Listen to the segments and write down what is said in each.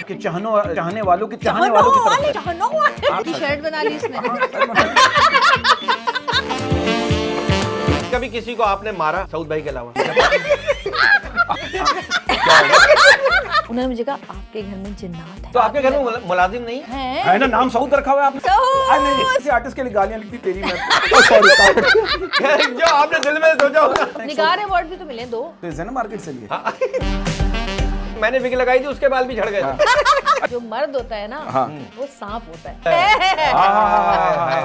कि चाहने वालों की तरफ से आपकी शर्ट बना ली इसने। कभी किसी को आपने मारा सऊद भाई के अलावा? उन्होंने मुझे कहा आपके घर में जिन्नात है। तो आपके घर में मुलाजिम नहीं है? है ना, नाम सऊद रखा हुआ है आपने? नहीं, किसी आर्टिस्ट के लिए गालियां लिखती तेरी मैं सॉरी। जो आपने दिल में सोचा होगा। निगार अवार्ड भी तो मिले 2। तो ज़ेना मार्केट से लिए। मैंने विग लगाई थी, उसके बाल भी झड़ गए। जो मर्द होता है ना, वो सांप होता है।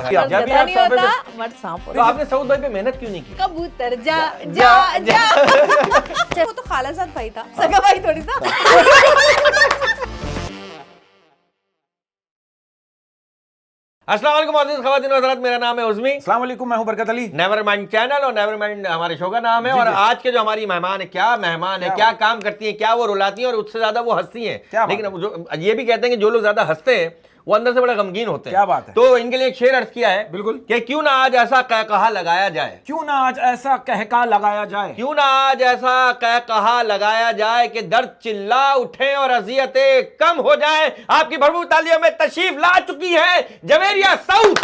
जब भी आप नहीं होता, तो मर्द सांप होता है। आपने सऊद भाई पे मेहनत क्यों नहीं की? कबूतर जा जा जा। वो तो खालाजाद भाई था, सगा भाई थोड़ी था। अस्सलाम वालेकुम अज़ीज़ ख़वातीन व हज़रात, मेरा नाम है उज़्मी। अस्सलाम वालेकुम, मैं हूं Barkat Ali. Never mind channel और नेवर माइंड हमारे शो का नाम है। और आज के जो हमारी मेहमान है, क्या मेहमान है, क्या काम करती है, क्या वो रुलाती है और उससे ज्यादा वो हंसती है। लेकिन जो ये भी कहते हैं कि जो लोग ज्यादा हंसते हैं वो अंदर से बड़ा गमगीन होते हैं। क्या बात है। तो इनके लिए एक शेर अर्ज किया है, बिल्कुल, कि क्यों ना आज ऐसा कहा लगाया जाए, क्यों ना आज ऐसा कहका लगाया जाए, क्यों ना आज ऐसा कहा लगाया जाए कि दर्द चिल्ला उठे और अजियतें कम हो जाए। आपकी भरपूर तालियों में तशरीफ ला चुकी है जवेरिया सऊद।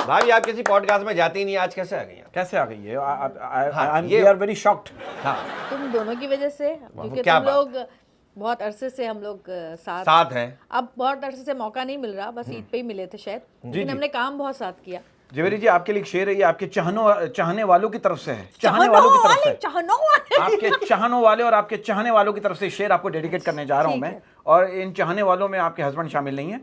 भाभी आप किसी पॉडकास्ट में जाती नहीं, आज कैसे आ गई? कैसे आ गई है? ये वी आर वेरी शॉक्ड। हाँ, तुम दोनों की वजह से, क्योंकि क्या तुम लोग बहुत अरसे से हम लोग साथ हैं। अब बहुत अरसे से मौका नहीं मिल रहा, बस ईद पे ही मिले थे शायद, लेकिन हमने काम बहुत साथ किया। जवेरी जी, आपके लिए एक शेर है, ये आपके चाहने वालों की तरफ से है। चाहने वालों की तरफ से, आपके चाहने वाले और आपके चाहने वालों की तरफ से शेर आपको डेडिकेट करने जा रहा हूं मैं। और इन चाहने वालों में आपके हस्बैंड शामिल नहीं है।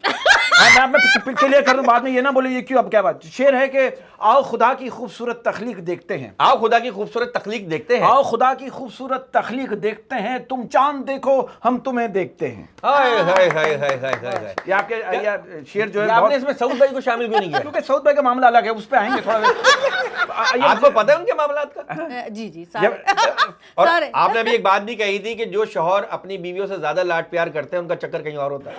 मैं क्लियर कर दूं, बाद में ये ना बोले ये क्यों, अब क्या बात। शेर है कि आओ खुदा की खूबसूरत तख्लीक देखते हैं, आओ खुदा की खूबसूरत तख्लीक देखते हैं, आओ खुदा की खूबसूरत तख्लीक देखते हैं, तुम चांद देखो हम तुम्हें देखते हैं। हाय हाय हाय हाय हाय हाय। ये आपके शेर जो है, आपने इसमें सऊद भाई को शामिल क्यों नहीं किया? क्योंकि सऊद भाई का मामला अलग है, उस पर आएंगे थोड़ा देर। आपको पता है उनके मामलात का? जी जी सारे। और सारे। आपने अभी एक बात भी कही थी कि जो शौहर अपनी बीवियों से ज्यादा लाड प्यार करते हैं उनका चक्कर कहीं और होता है।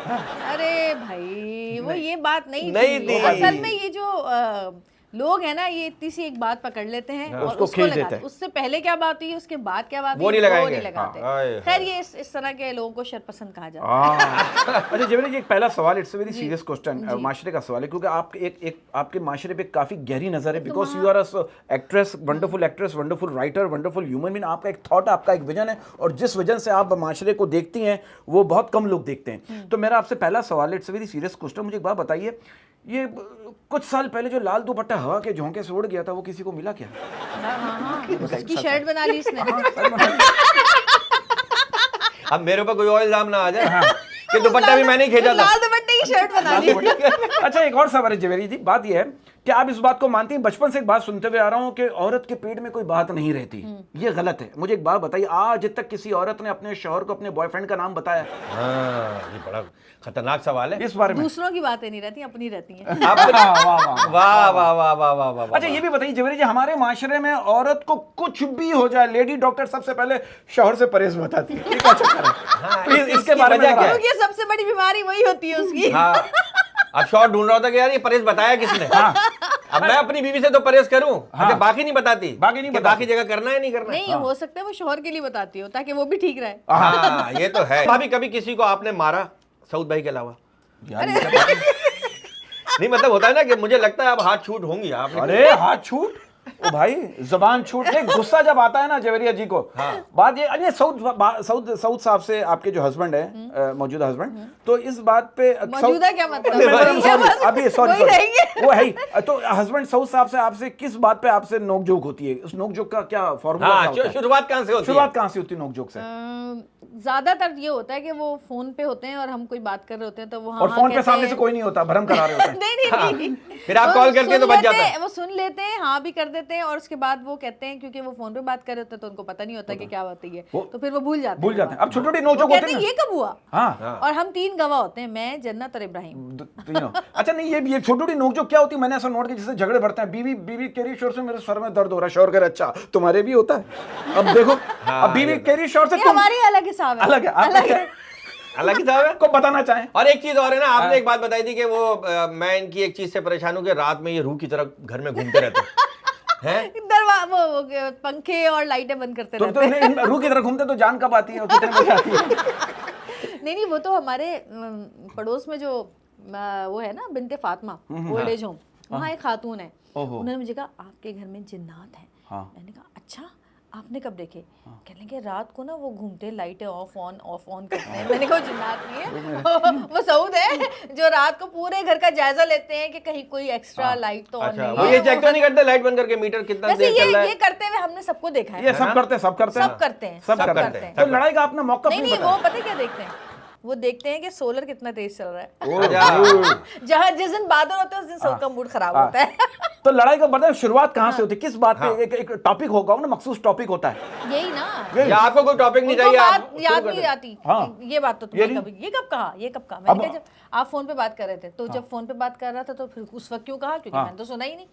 अरे भाई वो ये बात नहीं थी। असल में ये जो लोग हैं ना, ये इतनी सी एक बात पकड़ लेते हैं और उसको लगाते हैं। उससे पहले क्या बात हुई, उसके बाद क्या बात हुई, वो नहीं लगाएंगे। खैर ये इस तरह के लोगों को शरपसंद कहा जाता है। अच्छा जवेरी जी, एक पहला सवाल, इट्स वेरी सीरियस क्वेश्चन, माशरे का सवाल है, क्योंकि आप एक आपके माशरे पे काफी गहरी नजर है, because you are a actress, wonderful writer, wonderful human being. आपका एक थॉट, आपका एक विजन है, और जिस विजन से आप माशरे को देखती हैं वो बहुत कम लोग देखते हैं। तो मेरा आपसे पहला सवाल है, इट्स वेरी सीरियस क्वेश्चन, मुझे एक बात बताइए, ये कुछ साल पहले जो लाल दुपट्टा हवा के झोंके से उड़ गया था, वो किसी को मिला क्या? उसकी शर्ट बना ली इसने। अब मेरे ऊपर कोई और इल्जाम ना आ जाए कि दुपट्टा भी मैंने ही खींचा था। लाल दुपट्टे की शर्ट बना ली। अच्छा एक और सवाल है जवेरी जी, बात यह है कि आप इस बात को मानती हैं, बचपन से एक बात सुनते हुए आ रहा हूं कि औरत के पेट में कोई बात नहीं रहती, ये गलत है। मुझे एक बात बताइए, आज तक किसी औरत ने अपने शौहर को अपने बॉयफ्रेंड का नाम बताया? ये बड़ा खतरनाक सवाल है। इस बारे में दूसरों की बातें नहीं रहती, अपनी रहती हैं। वाह वाह वाह वाह वाह वाह। अच्छा ये भी बताइए जवेरी जी, हमारे माशरे में औरत को कुछ भी हो जाए, लेडी डॉक्टर सबसे पहले शौहर से परहेज बताती है, ये क्या चक्कर है? प्लीज इसके बारे में क्या? क्योंकि सबसे बड़ी बीमारी वही होती है उसकी। अब शॉर्ट ढूंढ रहा होता कि यार ये परहेज बताया किसने। अब मैं अपनी बीवी से तो परहेज करूं, बाकी नहीं बताती, बाकी जगह करना है नहीं करना। नहीं हो सकता है वो शोहर के लिए बताती हो ताकि वो भी ठीक रहे। हाँ ये तो है। भाभी कभी किसी को आपने मारा सऊद भाई के अलावा? नहीं मतलब होता है ना कि मुझे लगता है अब हाथ छूट होंगी आप। अरे हाथ छूट, ओ भाई जबान छूट नहीं, गुस्सा जब आता है ना जवेरिया जी को। बात ये, अरे सऊद साहब से, आपके जो हस्बैंड है, मौजूदा हस्बैंड, तो इस बात पे मौजूदा क्या मतलब? अभी सॉरी वो है ही। तो हस्बैंड सऊद साहब से आपसे किस बात पे आपसे नोकझोंक होती है? उस नोकझोंक का क्या फॉर्मूला? शुरुआत कहाँ से होती है? शुरुआत कहाँ से होती है नोकझोंक से? ज्यादातर ये होता है कि वो फोन पे होते हैं और हम कोई बात कर रहे होते हैं तो वो और फोन पे सामने से कोई नहीं होता, भरम करा रहे होते हैं। नहीं। फिर आप कॉल करते हैं तो बच जाता है। वो सुन लेते हैं, हाँ भी कर देते हैं, और उसके बाद वो कहते हैं, क्योंकि वो फोन पे बात कर रहे होते हैं तो उनको पता नहीं होता कि क्या होती है, तो फिर वो भूल जाते हैं। अब छोटी छोटी नोकझोंक होती है, ये कब हुआ? हाँ। और हम 3 गवाह होते हैं, मैं, जन्नत और इब्राहिम। अच्छा नहीं, ये छोटी छोटी नोकझोंक क्या होती है? मैंने ऐसा नोट किया जिससे झगड़े बढ़ते हैं, बीवी केरी शोर से मेरे सर में दर्द हो रहा है, शोर कर अच्छा तुम्हारे भी होता है। अब देखो, अब बीवी केरी शोर से हमारी अलग हिसाब है, अलग अलग ही था को बताना चाहें। और एक चीज और है ना, आपने एक बात बताई थी कि वो मैं इनकी एक चीज से परेशान हूं कि रात में ये रूह की तरह घर में घूमते रहते हैं। वो पंखे और लाइटें बंद करते तो रहते हैं। रूह की तरह घूमते तो जान कब आती है और कितने बजे आती है? नहीं, वो तो हमारे पड़ोस में जो वो है ना बिनते फातिमा ओल्ड एज होम, वहाँ एक खातून है, उन्होंने मुझे कहा आपके घर में जिन्नात हैं। मैंने कहा अच्छा, आपने कब देखे? कहने लगे रात को ना वो घूमते लाइटें ऑफ ऑन करते हैं। मैंने कहा जिन्नात नहीं है, वो सऊद है जो रात को पूरे घर का जायजा लेते हैं कि कहीं कोई एक्स्ट्रा लाइट तो ऑन नहीं वो ये चेक तो नहीं करते लाइट बंद करके मीटर कितना वैसे देर चल रहा है? ये करते हुए हमने सबको देखा है। ये सब करते हैं। तो लड़ाई का अपना मौका नहीं, वो पता है क्या देखते हैं? वो देखते हैं कि सोलर कितना तेज चल रहा है। जहाँ जिस दिन बादल होते हैं उस दिन सबका मूड खराब होता है। तो लड़ाई का बताओ शुरुआत कहाँ से होती है? किस बात पे? एक टॉपिक होगा ना, मखसूस टॉपिक होता है यही ना। या आपको कोई टॉपिक नहीं चाहिए, बात याद नहीं आती। हाँ। ये बात तो तुमने कभी ये कब कहा? मैंने कहा जब आप फोन पे बात कर रहे थे, तो जब फोन पे बात कर रहा था तो फिर उस वक्त क्यों कहा? क्योंकि मैंने तो सुना ही नहीं।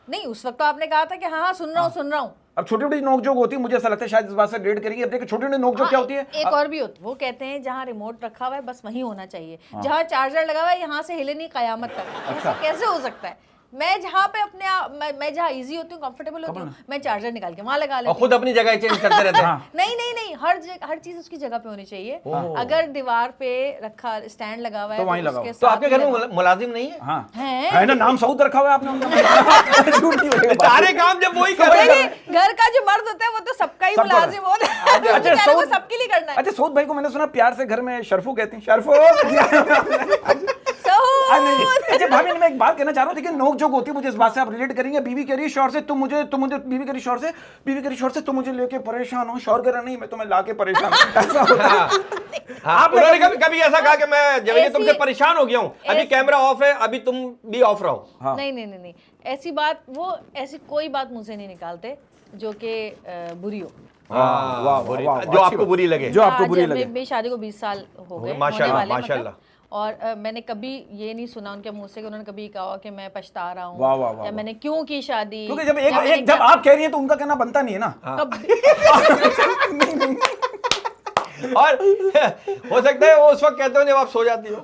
नहीं, उस वक्त तो आपने कहा था कि हाँ सुन रहा हूँ। अब छोटी छोटी नोकझोंक होती है, मुझे ऐसा लगता है शायद इस बात से डेट करेंगे। अब देखिए छोटी छोटी नोकझोंक क्या होती है? एक और भी होती, वो कहते हैं जहाँ रिमोट रखा हुआ है बस वहीं होना चाहिए, जहाँ चार्जर लगा हुआ है यहाँ से हिले नहीं कयामत तक। ऐसा कैसे हो सकता है? मैं जहाँ पे अपने आप मैं जहाँ इजी होती हूँ, कंफर्टेबल होती हूँ, मैं चार्जर निकाल के वहाँ लगा लेती हूँ। खुद अपनी जगह चेंज करते रहते हैं। नहीं, हर चीज उसकी जगह पे होनी चाहिए। अगर दीवार पे रखा स्टैंड लगा हुआ है तो वहीं लगाओ। तो आपके घर में मुलाजिम नहीं है? हाँ है ना, नाम सऊद रखा हुआ है आपने उनका। सारे काम जब वही कर रहे हैं। घर का जो मर्द होता है वो तो सबका ही मुलाजिम होता है। अच्छा, वो सबके लिए करना है। अच्छा, सऊद भाई को मैंने सुना प्यार से घर में शर्फू कहती हैं। शर्फू। अच्छा भाभी, मैं एक बात कहना चाह रहा हूँ, देखिए नोक जोक होती है, मुझे इस बात से आप रिलेट करेंगे। बीवी कह रही है शौहर से तुम मुझे बीवी कह रही शौहर से तुम मुझे लेके परेशान हो। शौहर कह रहा नहीं, मैं तुम्हें लाके परेशान हूं। ऐसा होता है। आपने कभी ऐसा कहा कि मैं जब तुमसे परेशान हो गया हूँ, अभी कैमरा ऑफ है, अभी तुम भी ऑफ रहो? नहीं, ऐसी बात, वो ऐसी कोई बात मुंह से नहीं निकालते जो कि बुरी हो। जो आपको बुरी लगे, जो आपको बुरी लगे। मेरी शादी को 20 साल हो गए, माशाल्लाह। और मैंने कभी ये नहीं सुना उनके मुंह से कि उन्होंने कभी कहा कि मैं पछता रहा हूँ या मैंने क्यों की शादी। क्योंकि जब आप कह रही हैं तो उनका कहना बनता नहीं है ना। और हो सकता है वो उस वक्त कहते हो जब आप सो जाती हो।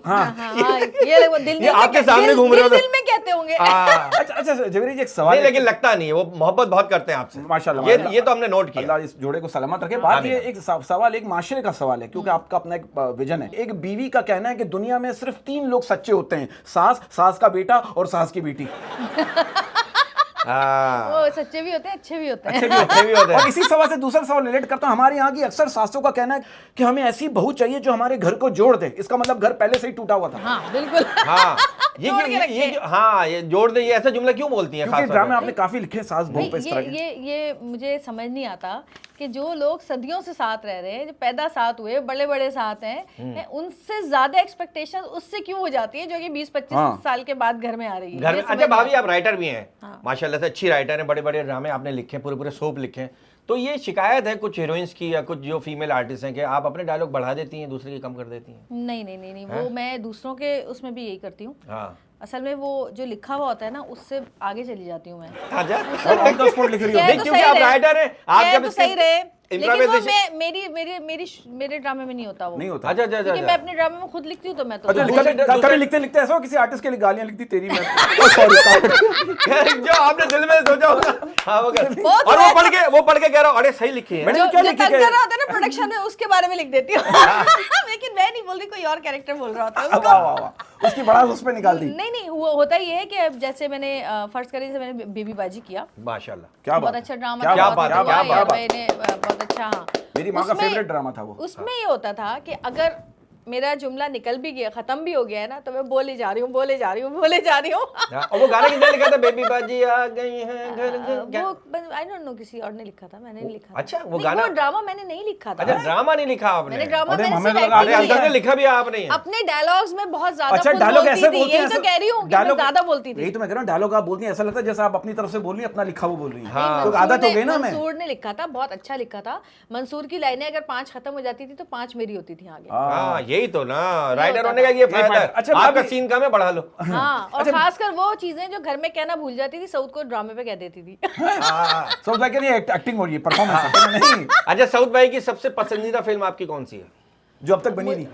ये दिल आपके सामने घूम रहे हो, दिल में कहते होंगे। अच्छा जवेरी जी, एक सवाल नहीं, लेकिन लगता नहीं है, वो मोहब्बत बहुत करते हैं आपसे माशाल्लाह। ये तो हमने नोट किया। अल्लाह इस जोड़े को सलामत रखे। बात ये एक सवाल, एक माशरे का सवाल है, क्योंकि आपका अपना एक विजन है। एक बीवी का कहना है कि दुनिया में सिर्फ 3 लोग सच्चे होते हैं, सास का बेटा और सास की बेटी। वो सच्चे भी होते हैं, अच्छे भी होते हैं। और इसी सवाल से दूसरा सवाल रिलेट करता हूँ। हमारे यहाँ की अक्सर सासों का कहना है कि हमें ऐसी बहू चाहिए जो हमारे घर को जोड़ दे। इसका मतलब घर पहले से ही टूटा हुआ था। हाँ बिल्कुल। ये जोड़ दे, ये ऐसा जुमला क्यों बोलती हैं? क्योंकि ड्रामे आपने काफी लिखे सास बहू पे इस तरह के। ये मुझे समझ नहीं आता कि जो लोग सदियों से साथ रह रहे हैं, जो पैदा साथ हुए, बड़े साथ हैं, उनसे ज्यादा एक्सपेक्टेशन उससे क्यों हो जाती है जो कि 20-25 साल के बाद घर में आ रही है। अच्छा भाभी, आप राइटर भी हैं माशाल्लाह से, अच्छी राइटर हैं, बड़े ड्रामे आपने लिखे, पूरे सोप लिखे। तो ये शिकायत है कुछ हीरोइंस की या कुछ जो फीमेल आर्टिस्ट हैं कि आप अपने डायलॉग बढ़ा देती हैं, दूसरे के कम कर देती हैं। नहीं, वो मैं दूसरों के उसमें भी यही करती हूँ। असल में वो जो लिखा हुआ होता है ना, उससे आगे चली जाती हूँ मैं। क्योंकि आप राइटर हैं, आप जब सही रहे, लेकिन वो मेरे ड्रामे में नहीं होता वो। नहीं होता। अच्छा। क्योंकि मैं अपने ड्रामे में खुद लिखती हूँ, तो मैं तो कभी लिखते ऐसा किसी आर्टिस्ट के लिए गालियां लिखती तेरी में। जो आपने दिल में सोचा होगा, हाँ वो कर। और वो पढ़ के कह रहा हूँ अरे सही लिखी है। मैंने क्या लिखी है? कर रहा होता है ना प्रोडक्शन में, उसके बारे में लिख देती हूँ। लेकिन मैं नहीं बोल रही, कोई और कैरेक्टर बोल रहा होता है उसका। उसकी बड़ा उस पे निकाल दी। नहीं, होता ये है कि जैसे मैंने फर्ज करी से मैंने बेबी बाजी किया, माशाल्लाह, क्या बहुत अच्छा ड्रामा, क्या बात, मैंने बहुत अच्छा। हाँ, मेरी माँ का फेवरेट ड्रामा था वो। उसमें ये होता था कि अगर मेरा जुमला निकल भी गया, खत्म भी हो गया है ना, तो मैं बोले जा रही हूँ। और वो गाना किसने लिखा था? बेबी बाजी आ गई है घर घर। वो आई डोंट नो, किसी और ने लिखा था, मैंने नहीं लिखा। अच्छा, वो गाना, वो ड्रामा मैंने नहीं लिखा था। अच्छा, ड्रामा नहीं लिखा आपने? मैंने ड्रामा मैंने लिखा भी आपने अपने डायलॉग्स में बहुत ज्यादा। अच्छा, डायलॉग ऐसे बोलते हैं, यही तो कह रही हूँ कि मैं ज्यादा बोलती थी। यही तो मैं कह रहा हूँ, डायलॉग आप बोलती हैं ऐसा लगता है जैसे आप अपनी तरफ से बोल रही हैं, अपना लिखा वो बोल रही हैं। तो आदत हो गई ना। मंसूर ने लिखा था, बहुत अच्छा लिखा था। मंसूर की लाइनें अगर 5 खत्म हो जाती थी तो 5 मेरी होती थी आगे। हाँ, यही तो ना राइटर होने का ये फायदा है। अच्छा, आपका सीन कम है, बढ़ा लो। हाँ, और खासकर वो चीजें जो घर में कहना भूल जाती थी, सऊद को ड्रामे पे कह देती थी। सऊद भाई के लिए एक्टिंग हो रही है, परफॉर्मेंस नहीं। अच्छा, सऊद भाई की सबसे पसंदीदा फिल्म आपकी कौन सी है? जो अब तक बनी नहीं।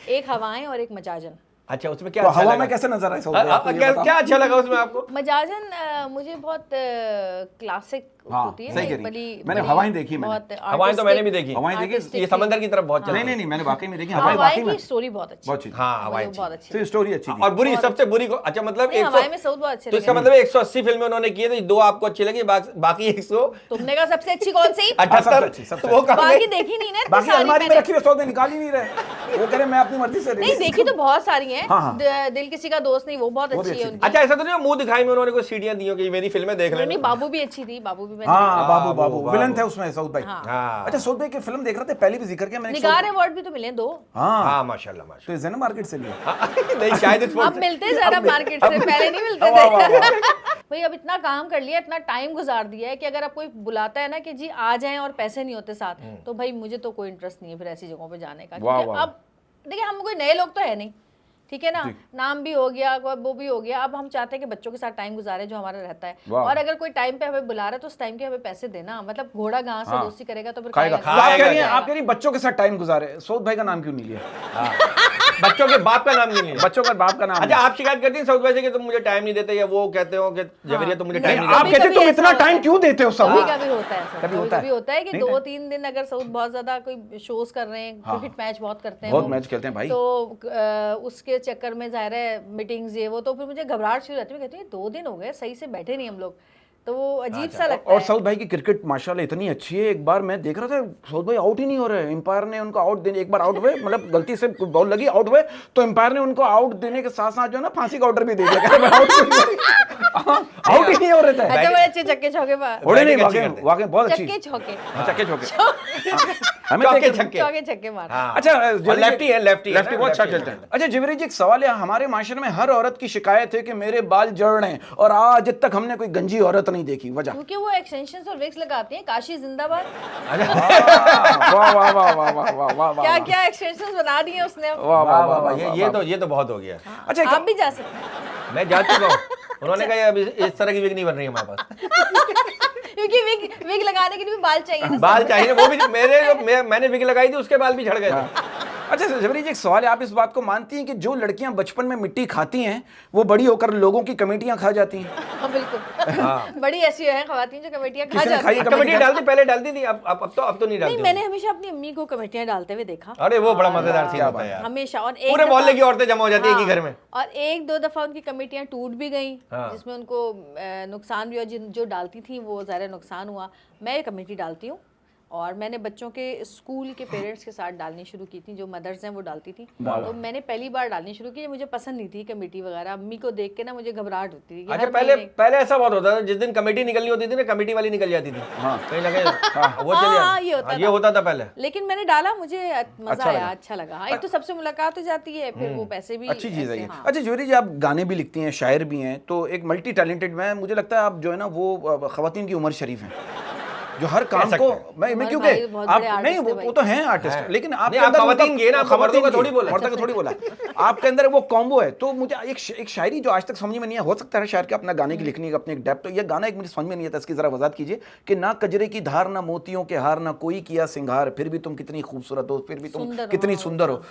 एक हवाएं और एक मजाजन। अच्छा, उसमें क्या तो अच्छा हवा लगा? में कैसे नजर आए सऊद भाई, आपको ये बताओ। क्या अच्छा लगा उसमें आपको? मजाजन मुझे बहुत क्लासिक हाँ, होती है सही ना, कह एक रही। बड़ी मैंने बड़ी- हवाएं देखी मैंने। बहुत हवाएं तो मैंने भी देखी। हवाएं देखी, artistic ये थी। समंदर की तरफ बहुत चलती नहीं मैंने वाकई में देखी, हाँ, हवाएं हवाएं वाकई में की स्टोरी बहुत अच्छी बहुत अच्छी थी। हाँ, मुझे हवाएं वो बहुत अच्छी तो स्टोरी अच्छी थी। और बुरी, सबसे बुरी को, अच्छा मतलब नहीं, 100 हवाएं में सऊद बहुत अच्छे तो इसका लगे। मतलब 180 फिल्में उन्होंने की है, तो 2 आपको अच्छी लगी, बाकी 100 तुमने कहा सबसे अच्छी कौन सी? सबसे 78 अच्छी, सबसे वो कहाँ बाकी गई? देखी नहीं ना इतनी बाकी सारी अलमारी में मैंने। रखी हुई सौदे निकाल ही नहीं रहे, वो कह रहे मैं अपनी मर्जी से नहीं देखी तो बहुत सारी हैं। हाँ, हाँ। दिल किसी का दोस्त नहीं, वो बहुत वो भी अच्छी है अच्छी उनकी। अच्छा, ऐसा तो नहीं मुंह दिखाई में उन्होंने कोई सीढ़ियां दी हो कि मेरी फिल्में देख नहीं लेना? बाबू भी अच्छी थी, बाबू भी मैंने हाँ बाबू बाबू, बाबू बाबू। विलन थे उसमें सऊद भाई। हाँ। अच्छा सऊद भाई की फिल्म देख रहे थे, पहले भी जिक्र किया मैंने। निगार अवार्ड भी तो मिले 2। हाँ हाँ, माशाल्लाह तो माशाल्लाह। इसे ना मार्केट से लिया। नहीं, शायद इस अब मिलते हैं जरा मार्केट से, पहले नहीं मिलते वाह, वाह, थे। भाई अब इतना काम कर लिया, इतना टाइम गुजार दिया है कि अगर आप कोई बुलाता है ना कि जी आ जाएं और पैसे नहीं होते साथ, तो भाई मुझे तो कोई इंटरेस्ट नहीं है फिर ऐसी जगहों पे जाने का। वाह, क्योंकि वाह। अब देखिए हम कोई नए लोग तो है नहीं, ठीक है ना, नाम भी हो गया, वो भी हो गया। अब हम चाहते हैं कि बच्चों के साथ टाइम गुजारे जो हमारा रहता है, वाह। और अगर कोई टाइम पे हमें बुला रहा है तो उस टाइम के हमें पैसे देना। मतलब घोड़ा गांव से दोस्ती करेगा तो फिर खाएगा। खाएगा तो आप कह रही हैं, खाएगा। आप कह रही हैं बच्चों के साथ टाइम गुजारे, सऊद भाई का नाम क्यों नहीं लिया? बच्चों के बाप का नाम नहीं लिया। बच्चों का बाप का नाम अच्छा, आप शिकायत करती हैं सऊद भाई से कि तुम मुझे टाइम नहीं देते, या वो कहते हो कि जवेरिया तुम मुझे टाइम नहीं आप देते? कहते तुम कभी इतना ऐसा टाइम होता क्यों देते हो कभी सऊद? कभी होता है ऐसा, कभी होता है। कभी होता है कि नहीं, 2-3 दिन अगर सऊद बहुत ज्यादा कोई शोज कर रहे हैं, क्रिकेट मैच बहुत करते हैं बहुत वो, मैच खेलते हैं भाई। तो उसके चक्कर में जाहिर है मीटिंग्स ये वो, तो फिर मुझे घबराहट शुरू रहती है। मैं कहती हूँ 2 दिन हो गए सही से बैठे नहीं हम लोग, तो वो अजीब सा लगता और है। सऊद भाई की क्रिकेट माशाल्लाह इतनी अच्छी है। एक बार मैं देख रहा था सऊद भाई आउट ही नहीं हो रहे, एम्पायर ने उनको आउट देने, एक बार आउट हुए, मतलब गलती से बॉल लगी आउट हुए, तो एम्पायर ने उनको आउट देने के साथ साथ जो है ना फांसी का ऑर्डर भी दे दिया। आउट ही नहीं हो रहे थे। अच्छा बड़े अच्छे चक्के चौके ओड़े नहीं, बैटिंग अच्छी वाकई करते हैं। वाकई बहुत अच्छी। चक्के छक्के चक्के चौके हमें चौके देख- छक्के। चौके छक्के मार। हाँ। अच्छा और लेफ्टी है, लेफ्टी है लेफ्टी ना, बहुत अच्छा लेफ्टी खेलते हैं। अच्छा जवेरी जी, एक सवाल है, हमारे माशरे में हर औरत की शिकायत है कि मेरे बाल जड़ रहे हैं, और आज तक हमने कोई गंजी औरत नहीं देखी, वजह? क्योंकि वो एक्सटेंशंस और विक्स लगाती हैं। काशी जिंदाबाद। वाह वाह वाह वाह वाह वाह वाह क्या क्या एक्सटेंशंस बना दी हैं उसने। वाह वाह वाह वाह। ये तो बहुत हो गया। अच्छा आप भी जा सकते हैं मैं जा चुका हूँ। उन्होंने कहा अब इस तरह की विग नहीं बन रही हमारे पास। क्योंकि विग लगाने के लिए भी बाल चाहिए ना। बाल चाहिए, वो भी मैंने विग लगाई थी, उसके बाल भी झड़ गए थे। अच्छा जवेरी जी, एक सवाल है, आप इस बात को मानती हैं कि जो लड़कियां बचपन में मिट्टी खाती हैं वो बड़ी होकर लोगों की कमेटियां खा जाती हैं? हाँ, बिल्कुल। बड़ी ऐसी है खवातीन जो कमेटियां खा किसी ने जाती खाई हैं। है? कमेटी डालती, पहले डालती थी, अब तो नहीं नहीं, डालती। मैंने हमेशा अपनी अम्मी को कमेटियां डालते हुए देखा, अरे वो बड़ा मजेदार सीन होता है यार। हमेशा। और एक पूरे दफा- मोहल्ले की औरतें जमा हो जाती है एक ही घर में। और 1-2 दफा उनकी कमेटियां टूट भी गई, हाँ। जिसमें उनको नुकसान भी हुआ। जो डालती थी वो ज़्यादा नुकसान हुआ। मैं ये कमेटी डालती हूँ, और मैंने बच्चों के स्कूल के पेरेंट्स के साथ डालनी शुरू की थी, जो मदर्स हैं वो डालती थी। तो मैंने पहली बार डालनी शुरू की, मुझे पसंद नहीं थी कमेटी वगैरह। अम्मी को देख के ना मुझे घबराहट होती थी कि अच्छा, हर पहले ऐसा बहुत होता था, जिस दिन कमेटी निकलनी होती थी ना, कमेटी वाली निकल जाती थी। कहीं ना कहीं वो चली हाँ, जाती। ये होता ये होता था पहले। लेकिन मैंने डाला, मुझे मजा आया, अच्छा लगा। हाँ, एक तो सबसे मुलाकात हो जाती है, फिर वो पैसे भी अच्छी चीज है ऐसे, ये। हाँ। अच्छा जवेरी जी, आप गाने भी लिखती हैं, शायर भी हैं, तो एक मल्टी टैलेंटेड में मुझे लगता है आप जो है ना वो खवातीन की उमर शरीफ हैं, जो हर काम को मैं उमर क्योंकि भाई बहुत आप बड़े नहीं artist है भाई। वो तो हैं आर्टिस्ट, लेकिन आपके नहीं, आप अंदर खवातीन उनका- की है ना, आपको मर्दों का थोड़ी बोला। मर्दों का थोड़ी बोला। आपके अंदर वो कॉम्बो है। तो मुझे एक शायरी जो आज तक समझ में नहीं है, हो सकता है शायर के अपना गाने की लिखने का अपनी एक डेप्थ, तो ये गाना एक मुझे समझ में नहीं आता, इसकी जरा वजाहत कीजिए कि ना कजरे की धार, ना मोतियों के हार, ना कोई किया सिंगार, फिर भी तुम कितनी खूबसूरत हो, फिर भी तुम सुंदर हो, कितनी हाँ, सुंदर हो।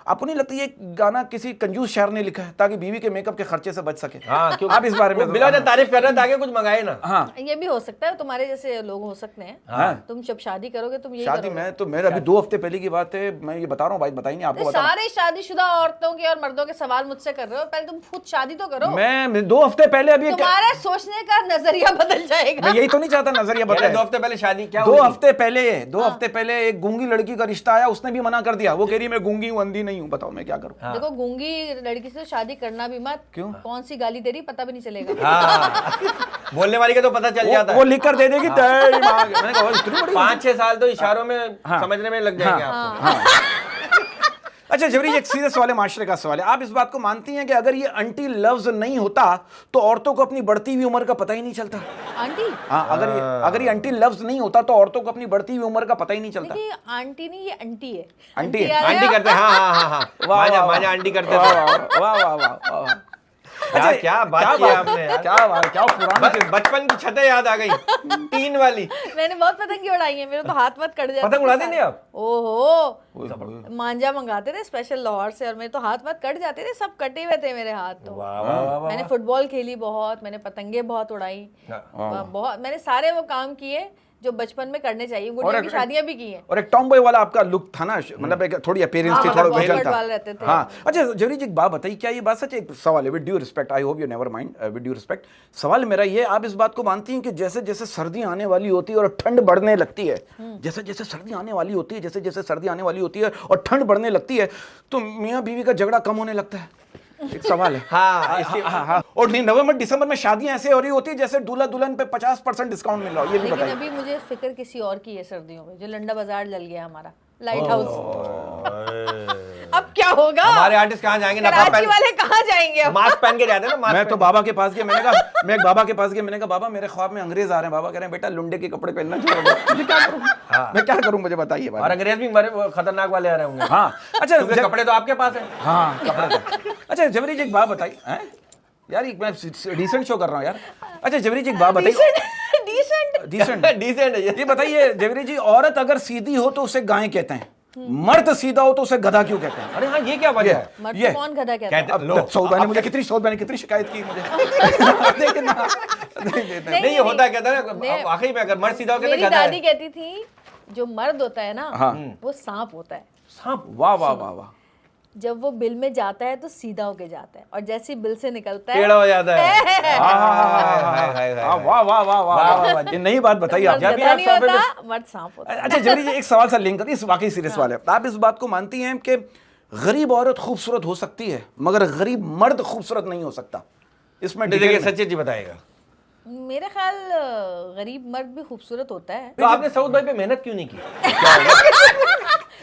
आपको नहीं लगता ये गाना किसी कंजूस शायर ने लिखा है ताकि बीवी के मेकअप के खर्चे से बच सके? हाँ, क्यों? आप इस बारे में बिला तारीफ कर रहे थे, आगे कुछ मंगाए ना। हाँ ये भी हो सकता है, तुम्हारे जैसे लोग हो सकते हैं। हाँ। तुम जब शादी करोगे तुम यही शादी करोगे। में तो मेरे अभी 2 हफ्ते पहले की बात है, मैं ये बता रहा हूँ, बात बताई नहीं आपको, तो बता सारे शादीशुदा औरतों के और मर्दों के सवाल मुझसे कर रहे हो, पहले तुम खुद शादी तो करो। मैं 2 हफ्ते पहले अभी तुम्हारा सोचने का नजरिया बदल जाएगा। मैं यही तो नहीं चाहता नजरिया पहले बदले। 2 हफ्ते पहले शादी क्या 2 हुई थी? हफ्ते पहले 2 हफ्ते पहले एक गूंगी लड़की का रिश्ता आया, उसने भी मना कर दिया। वो कह रही मैं गूंगी हूँ, अंधी नहीं हूँ, बताओ मैं क्या करूँ? देखो गूंगी लड़की से शादी करना भी मत। क्यों? कौन सी गाली दे रही पता भी नहीं चलेगा। हाँ, बोलने वाली का तो पता चल जाता वो है। लिख कर दे देगी तेरी माँ के। मैंने कहा इतनी बड़ी 5-6 साल तो इशारों में समझने में लग जाएंगे आपको। अच्छा जबरी, एक सीधे सवाल है, माशरे का सवाल है, आप इस बात को मानती हैं कि अगर ये आंटी लफ्ज नहीं होता तो औरतों को अपनी बढ़ती हुई उम्र का पता ही नहीं चलता? आंटी? हाँ, अगर ये आंटी लफ्ज नहीं होता तो औरतों को अपनी बढ़ती हुई उम्र का पता ही नहीं चलता। देखिए आंटी नहीं, ये आंटी है। आंटी है। आ गया। आंटी करते हैं, हाँ हाँ हाँ हाँ, माजा आंटी करते वाह थे। वाह वाह वाह वाह वाह। क्या क्या बात की आपने यार, क्या पुरानी बचपन की छतें याद आ गई, टीन वाली। मैंने बहुत पतंग उड़ाई है, मेरे तो हाथ कट जाते। पतंग उड़ाते नहीं आप? ओहो, मांझा मंगाते थे स्पेशल लाहौर से, और मेरे तो हाथ कट जाते थे, सब कटे हुए थे मेरे हाथ तो। वाह वाह वाह। मैंने फुटबॉल खेली बहुत, मैंने पतंगे बहुत उड़ाई, बहुत, मैंने सारे वो काम किए जो बचपन में करने चाहिए। गुड़िया की शादियां भी की हैं। और एक टॉम बॉय वाला आपका लुक था ना, मतलब एक थोड़ी अपीयरेंस थी, थोड़ा विजन था। रहते थे। हाँ, अच्छा जवरी जी एक बात बताइए, क्या ये बात सच है? एक सवाल है, with due respect, I hope you never mind, with due respect, सवाल मेरा ये, आप इस बात को मानती हैं कि जैसे जैसे सर्दी आने वाली होती है और ठंड बढ़ने लगती है, जैसे जैसे सर्दी आने वाली होती है, जैसे जैसे सर्दी आने वाली होती है और ठंड बढ़ने लगती है, तो मियाँ बीवी का झगड़ा कम होने लगता है? एक सवाल है। हाँ। और नवंबर दिसंबर में शादियां ऐसे हो रही होती है जैसे दूल्हा दुल्हन पे 50% डिस्काउंट मिल रहा हो, ये भी लेकिन बताइए। अभी मुझे फिक्र किसी और की है सर्दियों में, जो लंडा बाजार जल गया हमारा लाइट हाउस। अब क्या होगा? हमारे आर्टिस्ट कहाँ जाएंगे? कराची वाले कहाँ जाएंगे? मास्क पहन के जाते हैं ना, मास्क मैं तो बाबा के पास गया, मैंने कहा, मैं एक बाबा के पास गया, मैंने कहा बाबा मेरे ख्वाब में अंग्रेज आ रहे हैं। बाबा कह रहे हैं बेटा लुंडे के कपड़े पहनना चाहिए। मैं क्या करूं? मैं क्या करूं, मुझे बताइए। और अंग्रेज भी मरे, वो खतरनाक वाले आ रहे होंगे। हाँ, अच्छा क्योंकि कपड़े तो आपके पास है। हाँ, कपड़े तो। अच्छा जबरी जी एक बात बताइए, हैं यार, मैं डिसेंट शो कर रहा हूँ यार। अच्छा जबरी जी एक बात बताइए, डिसेंट डिसेंट है ये बताइए जबरी जी, औरत अगर सीधी हो तो उसे गाय कहते हैं, मर्द सीधा हो तो उसे गधा क्यों कहते हैं? अरे हाँ, ये क्या वजह है? मर्द को कौन गधा कहता है? कहते सऊद भाई ने मुझे कितनी शिकायत की मुझे। लेकिन नहीं, ये होता है, कहता है वाकई में अगर मर्द सीधा हो कहते मेरी गधा है। दादी कहती थी जो मर्द होता है ना, वो सांप होता है। सांप? वाह वाह वाह वाह। जब वो बिल में जाता है तो सीधा होके जाता है, और जैसे ही बिल से निकलता है टेढ़ा हो जाता है। वाह वाह वाह वाह, ये नई बात बताइए आप। मर्द गधा नहीं होता, मर्द सांप होता है। अच्छा जबरी जी एक सवाल सा लिंक करती है, इस वाकई सीरियस वाले, आप इस बात को मानती हैं कि गरीब औरत खूबसूरत हो सकती है मगर गरीब मर्द खूबसूरत नहीं हो सकता? इसमें देखिए सचिन जी बताएगा। मेरे ख्याल गरीब मर्द भी खूबसूरत होता है। तो आपने सऊद भाई पे मेहनत क्यों नहीं की?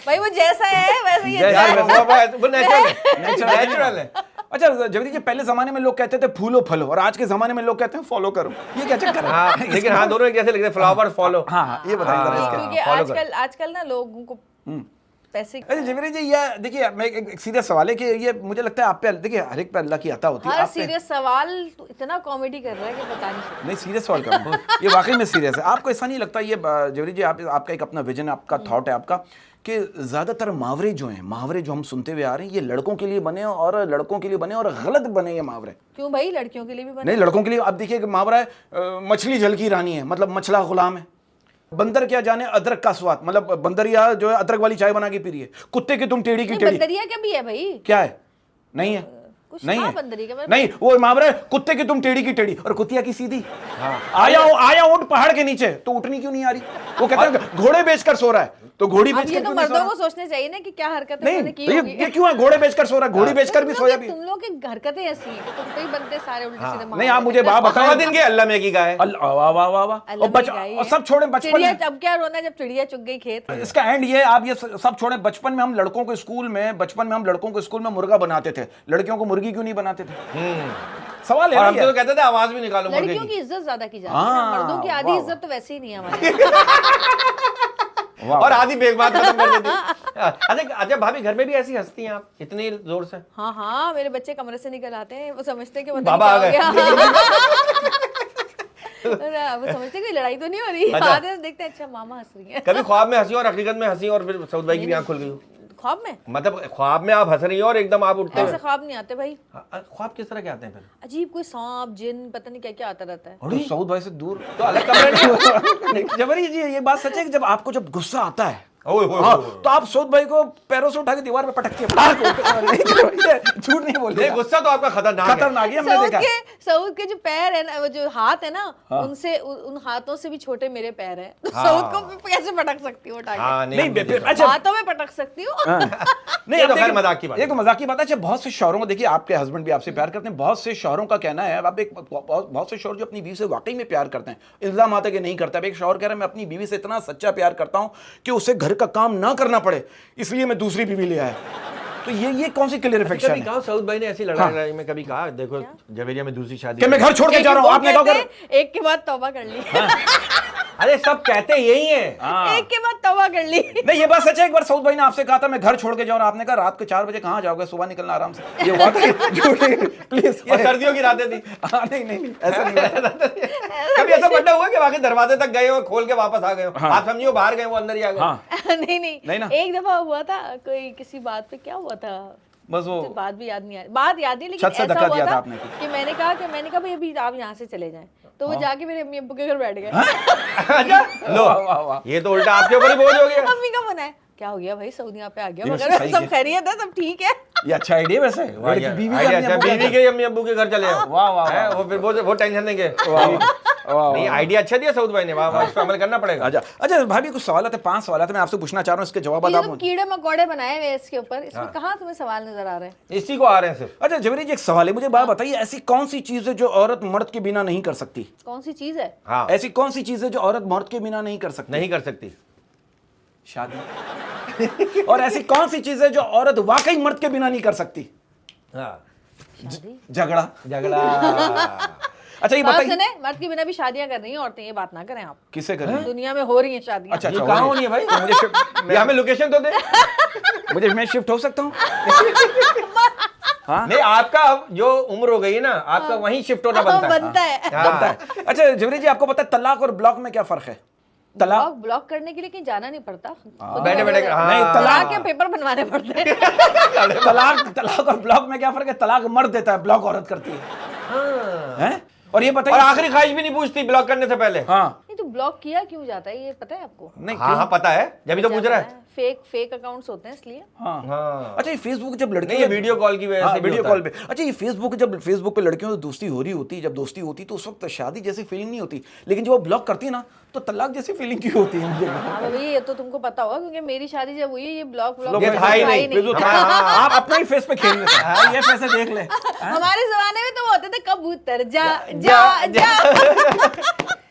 भाई वो जैसा है वैसे ही यार वो नेचुरल है। अच्छा जबरी जी पहले जमाने में लोग कहते थे फूलो फलो, और आज के जमाने में लोग कहते हैं फॉलो करो, ये क्या चक्कर है? हाँ, लेकिन हाँ दोनों एक जैसे लिखते हैं, फ्लावर फॉलो। हाँ, ये बताइए क्योंकि आजकल ना लोगों को पैसे। अच्छा जबरी जी ये देखिए, मैं एक सीरियस सवाल है कि ये मुझे लगता है आप पे, देखिए हर एक पे अल्लाह की अता होती है। हर सीरियस सवाल तो इतना कॉमेडी कर रहा है कि पता नहीं। नहीं सीरियस सवाल कर रहा हूँ, ये वाकई में सीरियस है। आपको ऐसा नहीं लगता ये जबरी जी, आपका एक अपना विजन, आपका थॉट है आपका, कि ज़्यादातर मुहावरे जो हैं, मुहावरे जो हम सुनते हुए आ रहे हैं, ये लड़कों के लिए बने और लड़कों के लिए बने और गलत बने ये मुहावरे? क्यों भाई, लड़कियों के लिए भी बने? नहीं, लड़कों के लिए। अब देखिए मुहावरा है मछली जल की रानी है, मतलब मछला गुलाम है। बंदर क्या जाने अदरक का स्वाद, मतलब बंदरिया जो है अदरक वाली चाय बना के पी रही है। कुत्ते की तुम टेढ़ी की टेढ़ी। बंदरिया क्या भी है भाई? क्या है? नहीं है, नहीं है, नहीं, वो मुहावरा है कुत्ते की तुम टेढ़ी की टेढ़ी और कुतिया की सीधी। आया ऊंट पहाड़ के नीचे, तो उठनी क्यों नहीं आ रही? वो कहते हैं घोड़े बेचकर सो रहा है, तो घोड़ी बेचकर ये तो मर्दों को सोचने चाहिए ना कि क्या हरकतें मैंने की होंगी। ये क्यों है घोड़े बेचकर सो रहा है? घोड़ी बेचकर भी सोया भी। तुम लोग की हरकतें ऐसी हैं कि तुम पे ही बनते सारे उल्टे सीधे। नहीं, आप मुझे बात बताओ। दिन के अल्लाह में की गाय। अल्लाह वाह वाह वाह वाह। और सब छोड़े बचपन में, अब क्या रोना जब चिड़िया चुग गई खेत। इसका एंड ये, आप ये सब छोड़े, बचपन में हम लड़कों को स्कूल में मुर्गा बनाते थे, लड़कियों को मुर्गी क्यों नहीं बनाते थे? सवाल है। और हम तो कहते थे आवाज भी निकालो। लड़कियों की इज्जत ज्यादा की जाती है, मर्दों की आधी इज्जत तो वैसे ही नहीं है हमारे। और आधी बेगबात खत्म कर देती। अच्छा भाभी, घर में भी ऐसी हंसती हैं आप इतनी जोर से? हाँ, मेरे बच्चे कमरे से निकल आते हैं, वो समझते कि बाबा आ गए। वो समझते कि लड़ाई तो नहीं हो रही। अच्छा। आते देखते हैं अच्छा मामा हंस रही है। कभी ख्वाब में हंसी और हकीकत में हंसी और फिर सऊद भाई की भी आंख खुल गई? ख्वाब में? मतलब ख्वाब में आप हंस रही हो और एकदम आप उठते हैं? ऐसे ख्वाब नहीं आते भाई। ख्वाब किस तरह के आते हैं फिर? अजीब कोई सांप जिन पता नहीं क्या क्या आता रहता है। तो सऊद भाई से दूर तो अलग कमरे में। जबरी जी ये बात सच है कि जब आपको जब गुस्सा आता है, हाँ, तो आप सऊद भाई को पैरों से उठा के दीवार पे पटकते हैं। झूठ नहीं बोल रहे, गुस्सा तो आपका खतरनाक है। हमने देखा। सऊद के जो पैर है ना, वो जो हाथ है ना, उनसे उन हाथों से भी छोटे मेरे पैर हैं, तो सऊद को कैसे पटक सकती हूँ? नहीं, हाथों में पटक सकती हूँ। नहीं, ये तो खैर मजाक की बात है। ये तो मजाक की बात है। अच्छा, बहुत से शौहरों को देखिए, आपके हस्बैंड भी आपसे प्यार करते हैं, बहुत से शौहरों का कहना है, आप एक बहुत से शौहर जो अपनी बीवी से वाकई में प्यार करते हैं, इल्जाम आते कि नहीं करता। एक शौहर कह रहा है मैं अपनी बीवी से इतना सच्चा प्यार करता हूं कि उसे घर का काम ना करना पड़े, इसलिए मैं दूसरी बीवी ले आया। तो ये कौन सी क्लियरिफिकेशन है? कहा सऊद भाई ने ऐसी लड़ाई में कभी कहा देखो जवेरिया में दूसरी शादी कि मैं घर छोड़ के जा रहा हूं, आपने कहा एक के बाद तौबा कर ली। अरे सब कहते यही है। हाँ। एक के बाद तवा कर ली। नहीं ये बात सच है, एक बार सऊद भाई ने आपसे कहा था मैं घर छोड़ के जाऊँ, आपने कहा रात को 4 बजे कहाँ जाओगे, सुबह निकलना आराम से, ये हुआ था? प्लीज। और सर्दियों की रातें थी। नहीं नहीं ऐसा नहीं हुआ। कभी ऐसा बड़ा हुआ कि वाकई दरवाजे तक गए हो, खोल के वापस आ गए हो? हाँ। आप समझिए बाहर गए, वो अंदर ही आ गए। हाँ नहीं नहीं ना। एक दफा हुआ था, कोई किसी बात पे क्या हुआ था, बस वो मुझे बात भी याद नहीं आ रही, बात याद नहीं, लेकिन छत से ऐसा धक्का हुआ दिया था था आपने कुछ। कि मैंने कहा भाई अभी आप यहाँ से चले जाएं, तो वो जाके मेरे अम्मी अब्बू के घर बैठ गए। अच्छा लो, वाह, वाह, वाह। ये तो उल्टा आपके ऊपर ही बोझ हो गया। अम्मी का मन है क्या हो गया भाई, सऊदी यहाँ पे आ गया, ये मगर सही सब है। खैरियत है, सब ठीक है। ये अच्छा आइडिया वैसे, आइडिया, बीवी आइडिया का अच्छा, अम्मी बीवी के अम्मी अब्बू के घर चले आओ। वाह, वाह, हैं, वाह। वो फिर वो टेंशन देंगे। वाह, नहीं आइडिया अच्छा दिया सऊद भाई ने, वाह वाह, इस पे अमल करना पड़ेगा। अच्छा अच्छा भाभी कुछ सवाल है, 5 सवाल है, मैं आपसे पूछना चाह रहा हूँ, इसके जवाब ये आप तुम कीड़े मकोड़े बनाए हुए इसके ऊपर, इसमें कहाँ तुम्हें सवाल नजर आ रहे हैं? इसी को आ रहे हैं सिर्फ। अच्छा जवेरी जी एक सवाल है, मुझे बात बताइए, ऐसी कौन सी चीज है जो औरत मर्द के बिना नहीं कर सकती? कौन सी चीज है? हाँ, ऐसी कौन सी चीज है जो औरत मर्द के बिना नहीं कर सकती? नहीं कर सकती। शादी। और ऐसी कौन सी चीज है जो औरत वाकई मर्द के बिना नहीं कर सकती? हाँ, शादी। झगड़ा। झगड़ा। अच्छा ये बात बताइए सुने, मर्द के बिना भी शादियां कर रही हैं औरतें, ये बात ना करें आप। किसे करें? दुनिया में हो रही हैं शादियां। अच्छा ये अच्छा कहाँ हो होनी है भाई? तो मुझे शिफ्ट, ये हमें लोकेशन तो दे। मुझे मैं शिफ्ट हो सकता हूँ? हाँ नहीं, आपका अब जो उम्र हो गई है ना, आपका वहीं शिफ्ट होना बनता है। बनता है। हाँ। बनता है। अच्छा जवेरी जी आपको पता है तलाक और ब्लॉक में क्या फर्क है? तलाक ब्लॉक करने के लिए कहीं जाना नहीं पड़ता, बैठे बैठे नहीं, तलाक के पेपर बनवाने पड़ते हैं। तलाक और ब्लॉक में क्या फर्क है? तलाक मर्द देता है, ब्लॉक औरत करती है। हैं? और ये और बताइए आखिरी ख्वाहिश भी नहीं पूछती ब्लॉक करने से पहले। हाँ नहीं तो ब्लॉक किया क्यों जाता है, ये पता है आपको? नहीं हाँ हाँ पता है, जब तो पूछ रहा है। फेक अकाउंट्स होते हैं इसलिए। हाँ हाँ। अच्छा ये फेसबुक जब लड़के नहीं, ये वीडियो कॉल की वजह हाँ, से भी वीडियो होता कॉल पे। अच्छा ये फेसबुक पे लड़कियों से दोस्ती हो रही होती, जब दोस्ती होती तो उस वक्त शादी जैसी फीलिंग नहीं होती, लेकिन जब वो ब्लॉक करती है ना तो तलाक जैसी फीलिंग क्यों होती है? मुझे हाँ भाई ये तो तुमको पता होगा, क्योंकि मेरी शादी जब हुई ये ब्लॉक ये था ही नहीं। फेसबुक आप अपना ही फेस पे खेल लेते हैं, ये पैसे देख ले। हमारे जमाने में तो वो होते थे कबूतर जा जा जा।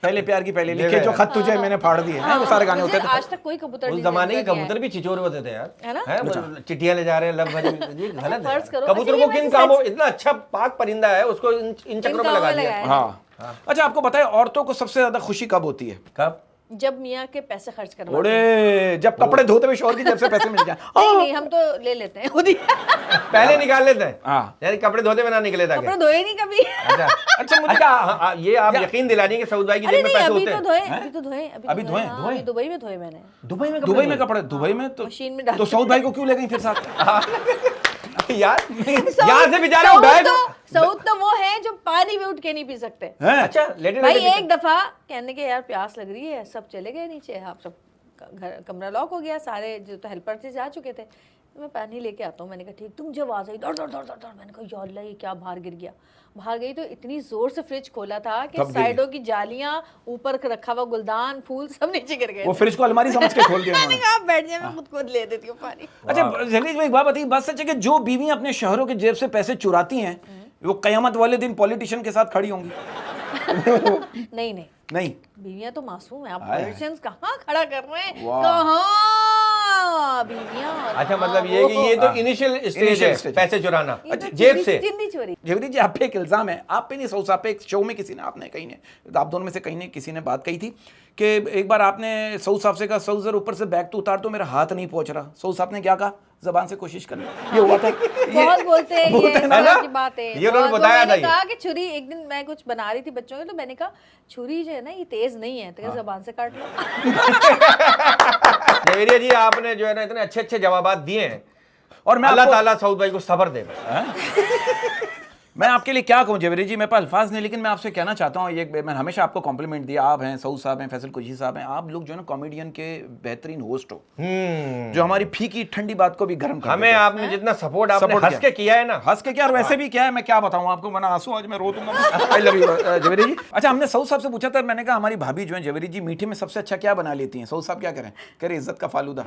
पहले प्यार की पहले लिखे जो खत तुझे मैंने फाड़ दिए हैं, वो सारे गाने होते मुझे थे। आज तक कोई कबूतर उस डिजाइन जमाने के नहीं है। कबूतर भी छिछोरे होते थे यार, है ना? हैं? वो चिट्ठियां ले जा रहे हैं लव भरी, ये गलत है फर्ज करो। यार। कबूतर अच्छा, को ये किन वैसे कामों, इतना अच्छा पाक परिंदा है, उसको इन चक्रों में कामों लगा में दिया। लगाया। हाँ अच्छा आपको बताए औरतों को सबसे ज्यादा खुशी कब होती है? कब? जब मियाँ के पैसे खर्च करवा ओड़े जब कपड़े धोते हुए शोर की जब से पैसे मिल जाए। नहीं हम तो ले लेते हैं खुद ही। पहले निकाल लेते हैं, हाँ यानी कपड़े धोते में ना निकले था। कपड़े धोए नहीं कभी। अच्छा अच्छा मुझे ये आप यकीन दिलानी कि सऊद भाई की अरे जेब में नहीं पैसे अभी होते तो हैं। धोए, अभी तो धोए, अभी धोए? हाँ, अभी दुबई में धोए मैंने। दुबई में दुबई में कपड़े, दुबई में तो मशीन में डाल तो सऊद भाई को क्यों ले गई फिर साथ? यार यहाँ से बेचारा बैग। सऊद तो वो है जो पानी भी उठ के नहीं पी सकते। हैं? अच्छा लेटे भाई लेटे एक दफा कहने के यार प्यास लग रही है, सब चले गए नीचे, आप सब घर कमरा लॉक हो गया, सारे जो तो हेल्पर थे जा चुके थे, मैं पानी लेके आता हूँ। मैंने कहा ठीक, तुम जब आवाज आई दौड़ दौड़ दौड़ दौड़ दौड़, मैंने कहा या अल्लाह ये क्या बाहर गिर गया। बाहर गई तो इतनी जोर से फ्रिज खोला था कि साइडों की जालियां, ऊपर रखा हुआ गुलदान फूल सब नीचे गिर गए। वो फ्रिज को अलमारी समझ के खोल दिया मैंने उन्होंने। कहा आप बैठ जाए, मैं खुद ले देती हूँ पानी। अच्छा जलील भाई एक बात बताइए, बात सच है कि जो बीवी अपने शहरों के जेब से पैसे चुराती हैं वो कयामत वाले दिन पॉलिटिशियन के साथ खड़ी होंगी? नहीं नहीं नहीं बीवियां तो मासूम है, आप हाय। पॉलिटिशियंस कहाँ खड़ा कर रहे हैं, वाह। कहाँ बीवियां। अच्छा मतलब ये कि ये तो इनिशियल स्टेज है stage। पैसे चुराना ये तो जेब से। जिंदी चोरी। जवेरी जी आप पे एक इल्जाम है, आप पे नहीं सऊद साहब पे, एक शो में किसी ने, आपने कहीं ने, आप दोनों में से कहीं ने किसी ने बात कही थी कि एक बार आपने सऊद साहब से कहा सऊद जरा ऊपर से बैग तो उतार, तो मेरा हाथ नहीं पहुंच रहा। सऊद साहब ने क्या कहा? जबान से कोशिश करनी। ये हुआ था। बहुत बोलते हैं ये है ना? तरह की बात है। ये उन्होंने बहुत- बताया मैंने था ये। कहा कि छुरी, एक दिन मैं कुछ बना रही थी बच्चों के, तो मैंने कहा छुरी जो है ना ये तेज नहीं है, तेरे जबान से काट लो। जवेरिया जी आपने जो है ना इतने अच्छे अच्छे जवाबात दिए हैं, और मैं अल्लाह आपको- ताला सऊद भाई को सब्र दे। मैं आपके लिए क्या कहूँ जवेरी जी, मेरे पास अल्फाज नहीं, लेकिन मैं आपसे कहना चाहता हूँ, ये मैं हमेशा आपको कॉम्प्लीमेंट दिया, आप हैं, सऊद साहब हैं, फैसल कुरैशी साहब हैं, आप लोग जो है ना कॉमेडियन के बेहतरीन होस्ट हो, जो हमारी फीकी ठंडी बात को भी गर्म कर हमें देते हैं। आपने जितना सपोर्ट आपने Support हंस के किया है ना, हंस के क्या, और वैसे भी क्या है, मैं क्या बताऊं आपको, वरना आंसू आज मैं रो दूंगा। आई लव यू जवेरी जी। अच्छा हमने सऊद साहब से पूछा था, मैंने कहा हमारी भाभी जो है जवेरी जी मीठे में सबसे अच्छा क्या बना लेती हैं? सऊद साहब क्या करें? कह रहे इज्जत का फालूदा।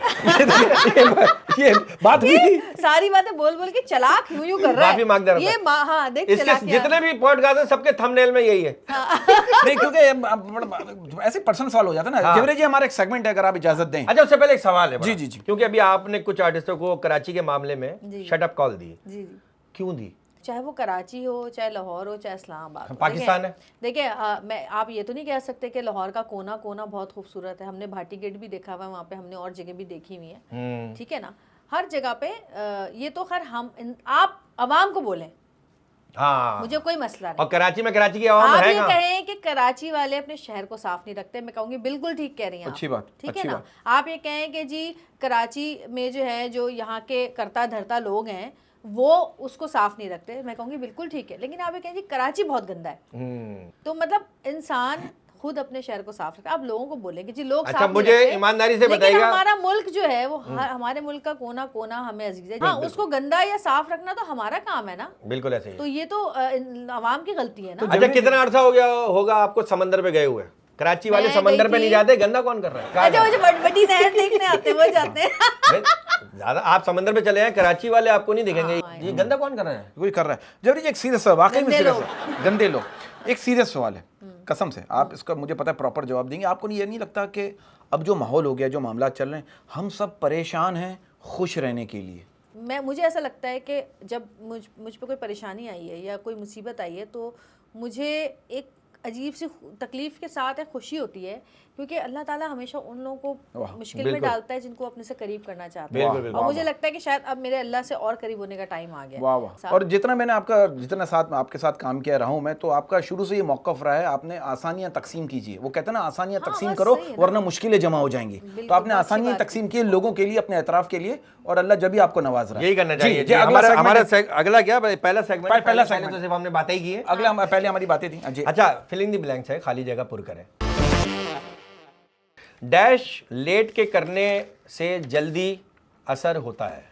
ये बात हुई थी। सारी बातें बोल बोल के चलाक यूं कर रहा है। माफी मांग दे रहा ये था। हाँ देख इसके चलाकियां। जितने भी पॉडकास्ट हैं सबके थंबनेल में यही है। नहीं क्योंकि ऐसे पर्सनल सवाल हो जाता है ना। जवेरी जी हमारा एक सेगमेंट है, अगर आप इजाजत दें। अच्छा उससे पहले एक सवाल है बड़ा। जी, जी, जी। क्योंकि अभी आपने कुछ आर्टिस्टों को कराची के मामले में जी। शट अप कॉल दी, जी जी क्यों दी? चाहे वो कराची हो, चाहे लाहौर हो, चाहे इस्लामाबाद हो। पाकिस्तान है। देखिए मैं आप ये तो नहीं कह सकते कि लाहौर का कोना कोना बहुत खूबसूरत है। हमने भाटी गेट भी देखा हुआ है वहाँ पे, हमने और जगह भी देखी हुई है, ठीक है ना। हर जगह पे ये तो खैर आप आवाम को बोलें, हाँ मुझे कोई मसला नहीं। और कराची में कराची की आवाम आप है ये कहाँ? कहें कि कराची वाले अपने शहर को साफ नहीं रखते, मैं कहूँगी बिल्कुल ठीक कह रही हैं आप। अच्छी बात, ठीक अच्छी है ना। बात। आप ये कहें कि जी कराची में जो है, जो यहाँ के करता धरता लोग हैं वो उसको साफ नहीं रखते, मैं कहूँगी बिल्कुल ठीक है। लेकिन आप ये कहें जी कराची बहुत गंदा है, तो मतलब इंसान खुद अपने शहर को साफ रखता है। आप लोगों को बोलेंगे जी लोग अच्छा, साफ नहीं मुझे रखते, ईमानदारी से लेकिन बताइएगा। हमारा मुल्क जो है वो हमारे मुल्क का कोना कोना हमें अजीज है। हाँ, उसको गंदा या साफ रखना तो हमारा काम है ना। बिल्कुल ऐसे ही। तो ये तो आवाम की गलती है ना। अच्छा, कितना अर्सा हो गया होगा आपको समंदर पे गए हुए? कराची वाले मैं समंदर गई पे नहीं थी। जाते, गंदा कौन कर रहा है? कहाँ अच्छा, मुझे बड़ी नहर देखने आते वो जाते हैं। भाई, ज्यादा आप समंदर पे चले हैं, कराची वाले आपको नहीं दिखेंगे। ये गंदा कौन कर रहा है? कोई कर रहा है। जबरी जी एक सीरियस सवाल, वाकई में गंदे सीरियस लोग। है, गंदे लोग। एक सीरियस सवाल है, कसम से आप इसका मुझे पता है प्रॉपर जवाब देंगे। आपको ये नहीं लगता कि अब जो माहौल हो गया, जो मामला चल रहे हैं, हम सब परेशान हैं खुश रहने के लिए? मुझे ऐसा लगता है कि जब मुझ पे कोई परेशानी आई है या कोई मुसीबत आई है तो मुझे एक अजीब सी तकलीफ के साथ है खुशी होती है, क्योंकि अल्लाह ताला हमेशा उन लोगों को मुश्किल में डालता है जिनको अपने से करीब करना चाहता है। और मुझे लगता है कि शायद अब मेरे अल्लाह से और करीब होने का टाइम आ गया। वाह वाह। और जितना मैंने आपके साथ काम किया रहा हूँ मैं, तो आपका शुरू से ये मौक़िफ़ रहा है, आपने आसानियाँ तकसीम कीजिए। वो कहते हैं ना, आसानियाँ तकसीम करो वरना मुश्किलें जमा हो जाएंगी। तो आपने आसानियाँ तकसीम की लोगों के लिए, अपने एतराफ़ के लिए, और अल्लाह जब भी आपको नवाज रहा है। यही करना चाहिए। अगला क्या, पहला सेगमेंट तो सिर्फ हमने बातें ही की है। अगला पहले हमारी बातें थी। अच्छा, फिलिंग द ब्लैंक्स है, खाली जगह पुर करें। डैश लेट के करने से जल्दी असर होता है।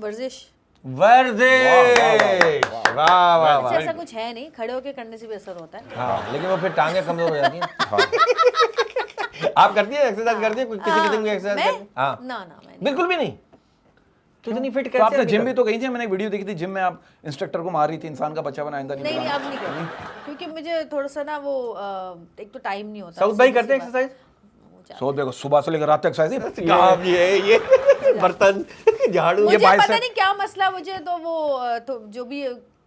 वर्जिश। वाह वाह वाह। ऐसा कुछ है नहीं, खड़े होके करने से भी असर होता है। हाँ, लेकिन वो फिर टांगे कमजोर हो जाती हैं। आप करती है एक्सरसाइज, करती है किसी किस्म की एक्सरसाइज? हाँ ना मैं बिल्कुल भी नहीं। तो इतनी फिट तो कैसे? आपने जिम भी तो गई थी, मैंने वीडियो देखी थी, जिम में आप इंस्ट्रक्टर को मार रही थी, इंसान का बच्चा बनाया नहीं अब नहीं करती, क्योंकि मुझे थोड़ा सा ना वो एक तो टाइम नहीं होता। साउथ भाई करते हैं एक्सरसाइज? सो देखो, सुबह से लेकर रात तक एक्सरसाइज। काम ये बर्तन झाड़ू। मुझे पता नहीं क्या मसला, मुझे तो वो तो जो भी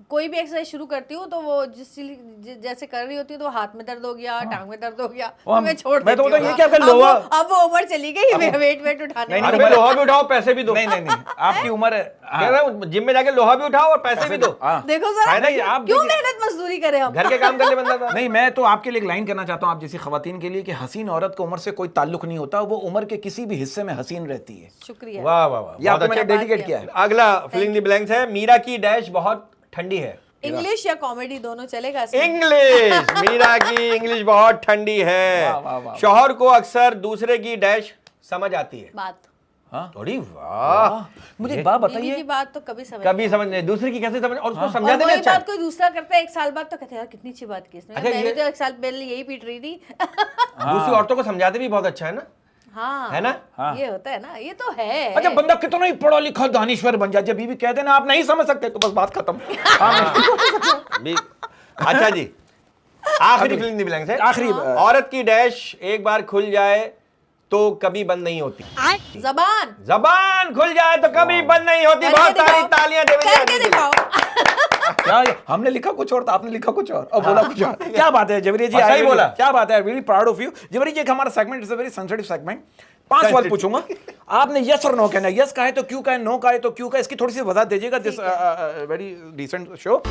कोई भी एक्सरसाइज शुरू करती हूँ तो वो जैसे कर रही होती हूँ तो हाथ में दर्द हो गया, टांग में दर्द हो गया, तो मैं छोड़ देती हूँ। ये क्या लोहा, अब वो उम्र चली गई वेट उठाने। नहीं, लोहा भी उठाओ, पैसे भी दो। नहीं आपकी उम्र है, कह रहा हूँ जिम में जाके लोहा भी उठाओ और पैसे भी दो। देखो जरा, आप क्यों मेहनत मजदूरी करें हम? घर के काम करने बंदा था। नहीं, मैं तो आपके लिए एक लाइन करना चाहता हूँ आप जैसी खवातीन के लिए, कि हसीन औरत को उम्र से कोई ताल्लुक नहीं होता, वो उम्र के किसी भी हिस्से में हसीन रहती है। शुक्रिया। वाह वाह वाह, ये आपको मैंने डेडिकेट किया है। अगला फिलिंग द ब्लैंक्स है, मीरा की डैश बहुत ठंडी है। इंग्लिश या कॉमेडी दोनों चलेगा? इंग्लिश। मीरा की इंग्लिश बहुत ठंडी है। शौहर को अक्सर दूसरे की डैश समझ आती है। बात थोड़ी वाह। मुझे एक बात बीवी बताइए, की बात तो कभी समझ नहीं, दूसरे की कैसे समझ, और उसको और समझाते वही नहीं। अच्छा, बात कोई दूसरा करता है 1 साल बाद तो कहते हैं यार कितनी अच्छी बात की इसने। अच्छा, मैंने ये- तो 1 साल पहले यही पीट रही थी। दूसरी औरतों को समझाते भी बहुत अच्छा है ना। हाँ है ना? ये होता है ना, ये तो है। अच्छा बंदा कितना ही पढ़ा लिखा दानिश्वर बन जाए, जब बीवी कहते ना आप नहीं समझ सकते, तो बस बात खत्म। अच्छा जी, आखिरी फिलिंग द ब्लैंक्स है। आखिरी औरत की डैश एक बार खुल जाए तो कभी बंद नहीं होती। जबान खुल जाए तो कभी बंद नहीं होती। बहुत सारी तालियां करके दिखाओ। क्या हमने लिखा कुछ और था, आपने लिखा कुछ और बोला कुछ और। क्या बात है जबरी जी, सही बोला। क्या बात है, रियली प्राउड ऑफ यू जबरी जी। एक हमारा segment is a very sensitive segment. 5 सवाल पूछूंगा, आपने यस और नो कहना है। यस का है तो क्यों का है, नो का है तो क्यों का है, इसकी थोड़ी सी वजह दीजिएगा। This very decent show.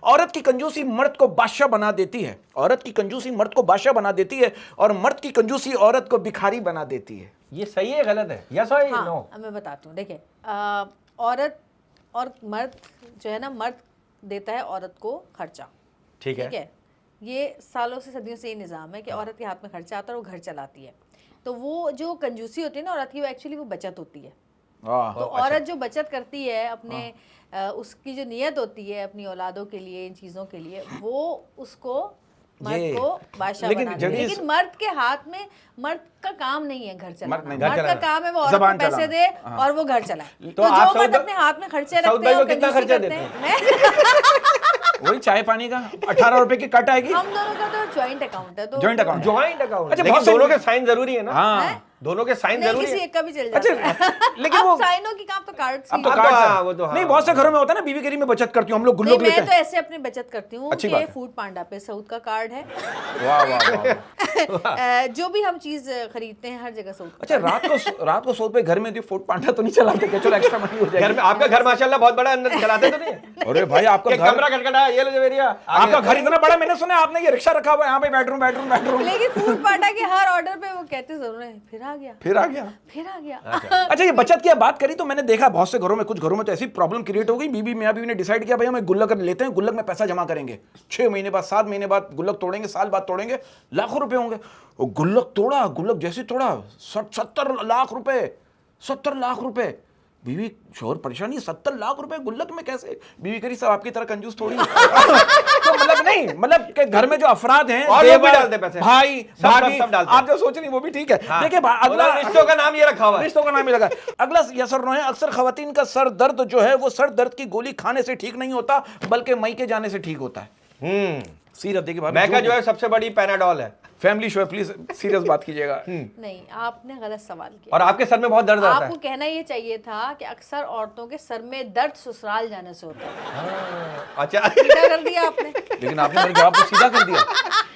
औरत की कंजूसी मर्द को बादशाह बना देती है। औरत की कंजूसी मर्द को बादशाह बना देती है, और मर्द की कंजूसी औरत को भिखारी बना देती है। ये सही है गलत है? यस और नो? हाँ, मैं बताती हूँ। देखिए, औरत और मर्द जो है ना, मर्द देता है औरत को खर्चा। ठीक है। ये सालों से सदियों से ये निज़ाम है कि औरत के हाथ में खर्चा आता है और वो घर चलाती है। तो वो जो कंजूसी होती है ना औरत की, वो एक्चुअली वो बचत होती है। तो औरत जो बचत करती है अपने उसकी जो नियत होती है अपनी औलादों के लिए, इन चीज़ों के लिए, वो उसको मर्द को बादशाह बनाती है। लेकिन मर्द के हाथ में, मर्द का काम नहीं है घर चलाना। मर्द का काम है वो औरत को पैसे दे और वो घर चलाए। तो जो मर्द अपने हाथ में खर्चे रखते हैं, कितना खर्चा देते हैं? वही चाय पानी का 18 रुपए की कट आएगी। हम दोनों का तो जॉइंट अकाउंट है, तो जॉइंट अकाउंट। ज्वाइंट अकाउंट, अच्छा, लेकिन बहुत से- दोनों के साइन जरूरी है ना। हाँ दोनों के साइन नहीं, जरूरी किसी है। एक का भी चल जाता है। अच्छा, लेकिन वो साइनों की काम तो कार्ड अब तो हाँ, कार्ड तो से- हाँ, वो तो हाँ। नहीं, बहुत से घरों में होता है ना, बीवी करी में बचत करती हूँ, हम लोग नहीं, गुल्लक मैं लेते तो हैं। ऐसे अपनी बचत करती हूँ अच्छी कि बात है। फूड पांडा पे साउथ का कार्ड है। वाह वाह वाह। जो भी हम चीज खरीदते हैं हर जगह साउथ। अच्छा, रात को 100 रुपए घर में फूड पांडा तो नहीं चलाते क्या? चलो एक्स्ट्रा मनी हो घर जाएगी। में आपका घर माशाल्लाह बहुत बड़ा, अंदर चलाते तो नहीं है? अरे भाई, आपका एक घर, कमरा खटखटा, ये लो जवेरिया, आपका घर इतना बड़ा, मैंने सुना आपने ये रिक्शा रखा हुआ है यहाँ पे, बेडरूम बेडरूम बेडरूम। लेकिन फूड पांडा के हर ऑर्डर पे वो कहते जरूर है फिर आ गया, फिर आ गया। फिर आ गया। अच्छा, ये बचत की बात करी तो मैंने देखा बहुत से घरों में, कुछ घरों में तो ऐसी प्रॉब्लम क्रिएट हो गई, बीवी मियां बीवी ने डिसाइड किया भाई हम एक गुल्लक लेते हैं, गुल्लक में पैसा जमा करेंगे, 6 महीने बाद 7 महीने बाद गुल्लक तोड़ेंगे, साल बाद तोड़ेंगे, लाखों रुपए होंगे। वो गुल्लक तोड़ा, गुल्लक जैसे तोड़ा 70 लाख रुपए, 70 लाख रुपए। बीवी शोहर परेशानी, 70 लाख रुपए गुल्लक में कैसे? बीवी करी सब आपकी तरह कंजूस थोड़ी है। तो मतलब नहीं, मतलब के घर में जो अफराद हैं, और वो भी डालते पैसे, भाई सब भाभी, डालते हैं। आप जो सोच रही वो भी ठीक है। हाँ। देखिए अगला उन्होंने रिश्तों का नाम ये रखा हुआ है। रिश्तों का नाम ही लगा। अगला यस और नो है, अक्सर खवातीन का सर दर्द जो है वो सर दर्द की गोली खाने से ठीक नहीं होता, बल्कि मई के जाने से ठीक होता है। सीरियस देखिए भाभी, मैं का जो है सबसे बड़ी पैनाडॉल है। फैमिली शो है, प्लीज सीरियस बात कीजिएगा। नहीं, आपने गलत सवाल किया। और आपके सर में बहुत दर्द आता आपको है। कहना ये चाहिए था कि अक्सर औरतों के सर में दर्द ससुराल जाने से होता है। अच्छा, सीधा कर दिया आपने। लेकिन आपने मेरे जवाब को सीधा कर दिया,